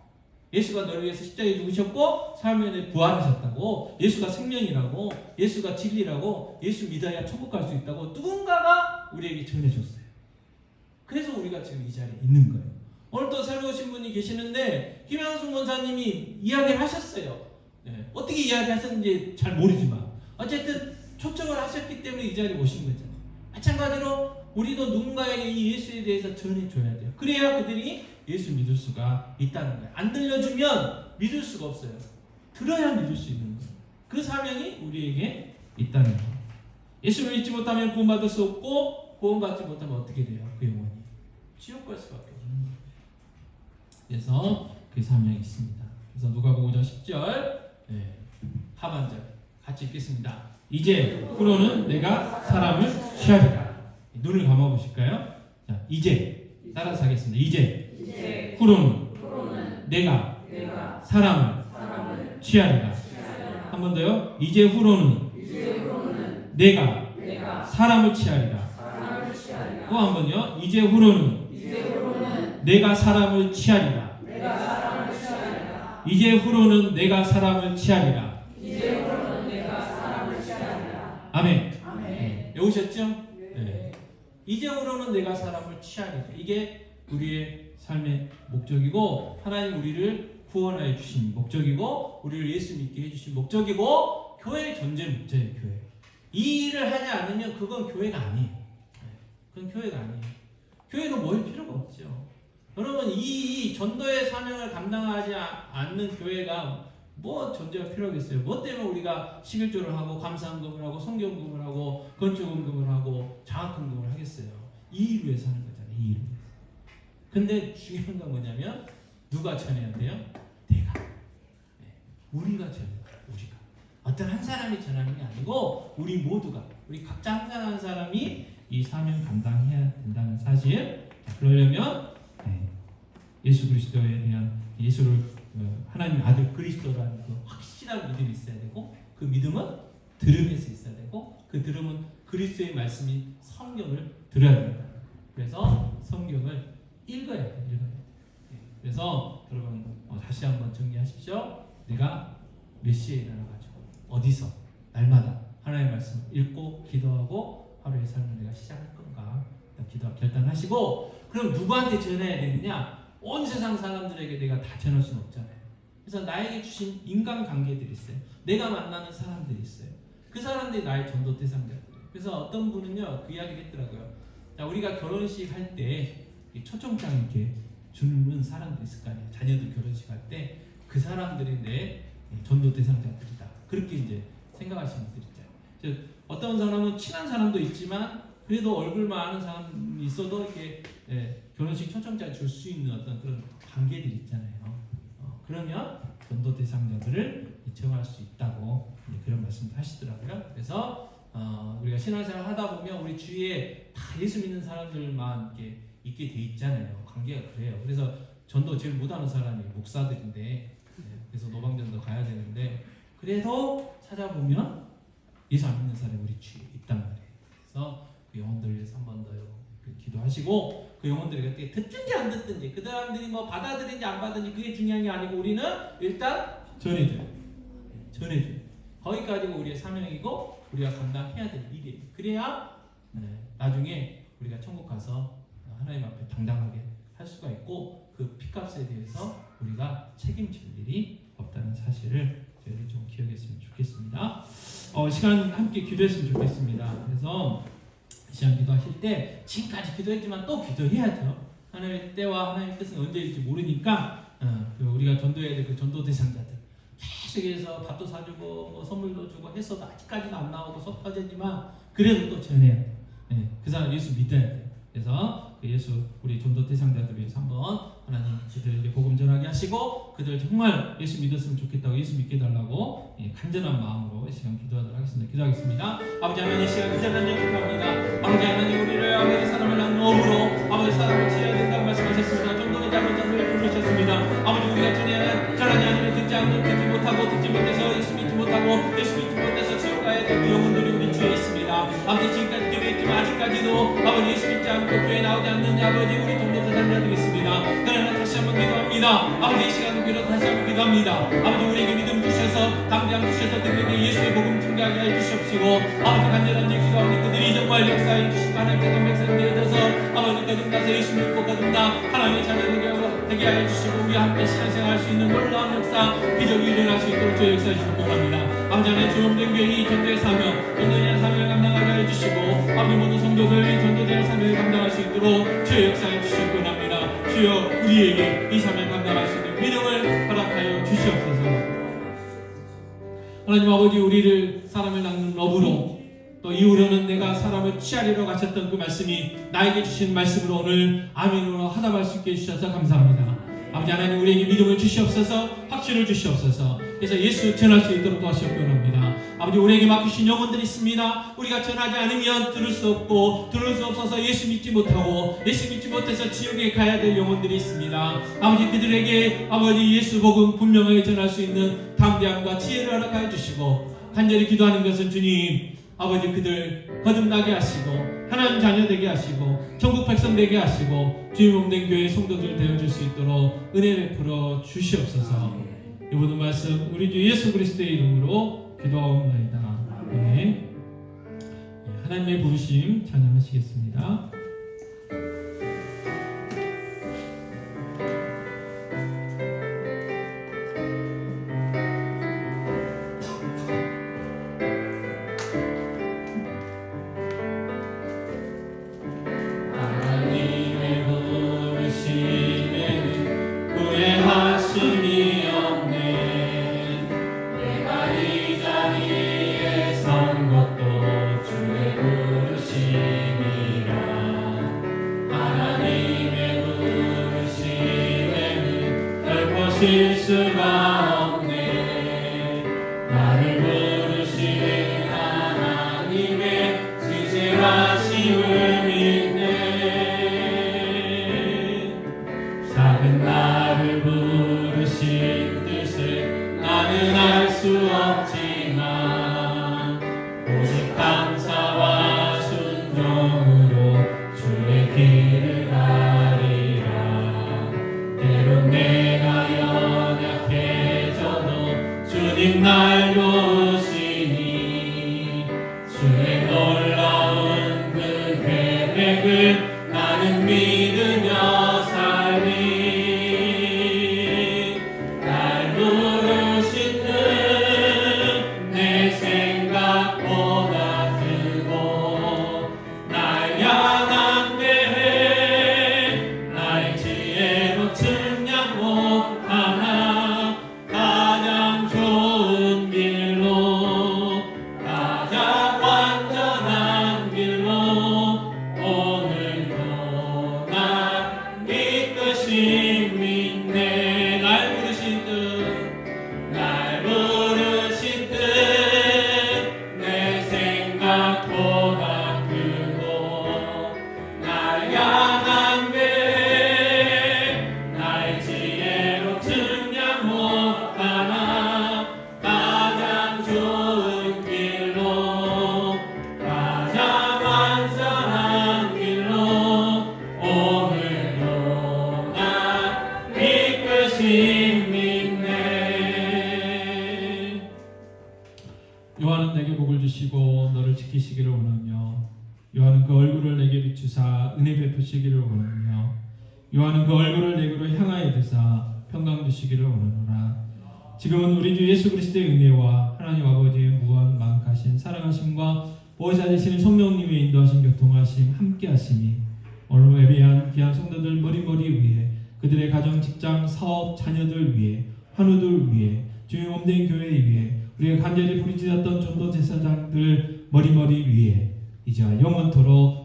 예수가 너를 위해서 십자가에 죽으셨고 사흘만에 부활하셨다고, 예수가 생명이라고, 예수가 진리라고, 예수 믿어야 천국 갈 수 있다고 누군가가 우리에게 전해줬어요. 그래서 우리가 지금 이 자리에 있는 거예요. 오늘 또 새로 오신 분이 계시는데 김양순 권사님이 이야기를 하셨어요. 네, 어떻게 이야기하셨는지 잘 모르지만 어쨌든 초청을 하셨기 때문에 이 자리에 오신 거잖아요. 마찬가지로 우리도 누군가에게 이 예수에 대해서 전해줘야 돼요. 그래야 그들이 예수 믿을 수가 있다는 거예요. 안 들려주면 믿을 수가 없어요. 들어야 믿을 수 있는 거예요. 그 사명이 우리에게 있다는 거예요. 예수를 믿지 못하면 구원받을 수 없고 구원받지 못하면 어떻게 돼요? 그 영혼이 지옥 갈 수밖에 없는 거예요. 그래서 그 사명이 있습니다. 그래서 누가복음 5장 10절 하반절 같이 읽겠습니다. 이제 후로는 내가 사람을 취하리라. 눈을 감아 보실까요? 자, 이제 따라서 하겠습니다. 이제 후로는 내가 사람을 취하리라. 한 번 더요. 이제 후로는 내가 사람을 취하리라. 또 한 번요. 이제 후로는 내가 사람을 취하리라. 이제 후로는 내가 사람을 취하리라. 아멘. 외우셨죠? 네. 이제 후로는 내가 사람을 취하리라. 이게 우리의 삶의 목적이고 하나님 우리를 구원하여 주신 목적이고 우리를 예수 믿게 해주신 목적이고 교회의 존재 목적이에요. 교회. 이 일을 하지 않으면 그건 교회가 아니에요. 그건 교회가 아니에요. 교회로 모일 필요가 없죠. 여러분 이 전도의 사명을 감당하지 않는 교회가 뭐 존재가 필요하겠어요. 뭐 때문에 우리가 11조를 하고 감사헌금을 하고 성경금을 하고 건축헌금을 하고 장학헌금을 하겠어요. 이 일을 위해서 하는 거잖아요. 이 일을 위해서. 근데 중요한 건 뭐냐면 누가 전해야 돼요? 내가. 우리가 전해야 돼요. 우리가. 어떤 한 사람이 전하는 게 아니고 우리 모두가 우리 각자 한 사람 한 사람이 이 사명 감당해야 된다는 사실. 그러려면 예수 그리스도에 대한 예수를 하나님 아들 그리스도라는 그 확실한 믿음이 있어야 되고 그 믿음은 들음에서 있어야 되고 그 들음은 그리스도의 말씀인 성경을 들어야 된다. 그래서 성경을 읽어야 돼요. 그래서 여러분 다시 한번 정리하십시오. 내가 몇 시에 일어나가지고 어디서 날마다 하나님의 말씀을 읽고 기도하고 하루의 삶을 내가 시작할 건가 기도 결단하시고 그럼 누구한테 전해야 되느냐? 온 세상 사람들에게 내가 다 전할 수는 없잖아요. 그래서 나에게 주신 인간관계들이 있어요. 내가 만나는 사람들이 있어요. 그 사람들이 나의 전도 대상자들이에요. 그래서 어떤 분은요 그 이야기를 했더라고요. 자, 우리가 결혼식 할 때 초청장 이렇게 주는 사람들이 있을 거 아니에요. 자녀들 결혼식 할 때 그 사람들이 내 전도 대상자들이다. 그렇게 이제 생각하시는 분들 있잖아요. 어떤 사람은 친한 사람도 있지만 그래도 얼굴만 아는 사람이 있어도 이렇게 결혼식 초청장 줄 수 있는 어떤 그런 관계들이 있잖아요. 그러면 전도 대상자들을 정할 수 있다고 그런 말씀을 하시더라고요. 그래서 우리가 신앙생활 하다 보면 우리 주위에 다 예수 믿는 사람들만 이렇게 있게 돼 있잖아요. 관계가 그래요. 그래서 전도 제일 못하는 사람이 목사들인데 그래서 노방전도 가야 되는데 그래도 찾아보면 예수 안 믿는 사람이 우리 주위에 있단 말이에요. 그래서 그 영혼들을 위해서 한 번 더 기도하시고 그 영혼들이 어떻게 듣든지 안 듣든지 그 사람들이 뭐 받아들이는지 안 받든지 그게 중요한 게 아니고 우리는 일단 전해줘요. 거기까지가 우리의 사명이고 우리가 감당해야 될 일이에요. 그래야 나중에 우리가 천국 가서 하나님 앞에 당당하게 할 수가 있고 그 피값에 대해서 우리가 책임질 일이 없다는 사실을 저희를 좀 기억했으면 좋겠습니다. 시간 함께 기도했으면 좋겠습니다. 그래서 시간 기도하실 때 지금까지 기도했지만 또 기도해야죠. 하나님의 때와 하나님의 뜻은 언제일지 모르니까 우리가 전도해야 될 그 전도 대상자들 계속해서 밥도 사주고 뭐 선물도 주고 했어도 아직까지는 안 나오고 속 터졌지만 그래도 또 전해야 돼요. 그 사람 예수 믿어야 돼요. 그래서 그 예수 우리 전도 대상자들 위해서 한번 하나님 그들에게 복음 전하게 하시고 그들 정말 예수 믿었으면 좋겠다고 예수 믿게 달라고 간절한 마음으로 이 시간 기도하도록 하겠습니다. 기도하겠습니다. 아버지 하나님 이 시간 기도하는 기도합니다. 아버지 하나님 우리를 아버지 사람을 낳는 업으로 아버지 사람을 지어야 된다고 말씀하셨습니다. 전도의 작은 자들을 부르셨습니다. 아버지 우리가 전하지 않으면 듣지 못하고 듣지 못해서 예수 믿지 못하고 예수 믿지 못해서 지옥 가야 될 그 영혼들이 우리 주위에 있습니다. 아버지 지금까지 기도했지만 아직까지도 아버지 예수 믿지 않고 교회 나오지 않는 아버지 우리 전도 대상자들이 있습니다. 그러나 다시 한번 기도합니다. 아버지 이 시간을 빌어 다시 한번 기도합니다. 아버지 우리에게 믿음 주셔서 담대함 주셔서 그들에게 예수의 복음 증가하게 해주시옵시고 아버지 간절한 기도하오니 그들이 정말 역사해 주시고 하나님께 동백성 되어져서 아버지 거듭나서 예수 믿고 거듭나 하나님의 자녀 되게 하여 주시고 우리 함께 신앙생활할 수 있는 놀라운 역사 기적이 일어날 수 있도록 저희 역사해 주시기 바랍니다. 아버지 하나님 주님된 교회 이 전도의 사명 전도의 사명을 감당하게 해주시고 아버지 모든 성도들 전도자의 사명을 감당할 수 있도록 저희 역사해 주시기 바랍니다. 주여 우리에게 이 사명 감당할 수 있는 믿음을 허락하여 주시옵소서. 하나님 아버지 우리를 사람을 낚는 러브로 또 이후로는 내가 사람을 취하리로 가셨던 그 말씀이 나에게 주신 말씀으로 오늘 아멘으로 하답할 수 있게 해주셔서 감사합니다. 아버지 하나님 우리에게 믿음을 주시옵소서 확신을 주시옵소서 그래서 예수 전할 수 있도록 도와주시옵기 원합니다. 아버지 우리에게 맡기신 영혼들이 있습니다. 우리가 전하지 않으면 들을 수 없고 들을 수 없어서 예수 믿지 못하고 예수 믿지 못해서 지옥에 가야 될 영혼들이 있습니다. 아버지 그들에게 아버지 예수 복음 분명하게 전할 수 있는 담대함과 지혜를 허락하여 주시고 간절히 기도하는 것은 주님 아버지 그들 거듭나게 하시고 하나님 자녀 되게 하시고 천국 백성 되게 하시고 주의 몸된 교회 성도들 되어줄 수 있도록 은혜 베풀어 주시옵소서. 이 모든 말씀 우리 주 예수 그리스도의 이름으로 기도하옵나이다. 아멘. 하나님의 부르심 찬양하시겠습니다. 실수가 없네. 나를 부르시는 하나님의 지체하심을 믿네. 작은 나를 부르신 뜻을 나는 알 수 없지만 오직 감사와 순종으로 주의 길을 가리라. 때론 내가 연약해져도 주님 날 도우시니 주의 놀라운 그 계획을 나는 믿으며 살리. 날 부르신 뜻 내 생각보다 크고 날 향한 계획 나의 지혜로 측량 못하나. 가장 좋은 길로 가장 완전한 길로 오늘도 날 이끄신 믿네. 날 부르신 뜻 내 생각보다 크고 날 향한 계획 나의 지혜로 측량 못하나. 가장 좋은 길로 가장 완전한 길로 오늘도 날 이끄신 믿네. 요한은 내게 복을 주시고 너를 지키시기를 원하며 요한은 그 얼굴을 내게 비추사 은혜 베푸시기를 원하며 요한은 그 얼굴을 내게로 향하여 드사 평강 주시기를 원하노라. 지금은 우리 주 예수 그리스도의 은혜와 하나님 아버지의 무한 만하신 사랑하심과 보호자 되시는 성령님의 인도하심 교통하심 함께하심이 오늘 예배한 귀한 성도들 머리머리 위에 그들의 가정 직장 사업 자녀들 위에 환우들 위에 주의 몸된 교회 위에 우리가 간절히 부르짖었던 전도 제사장들 머리머리 위에 이제와 영원토록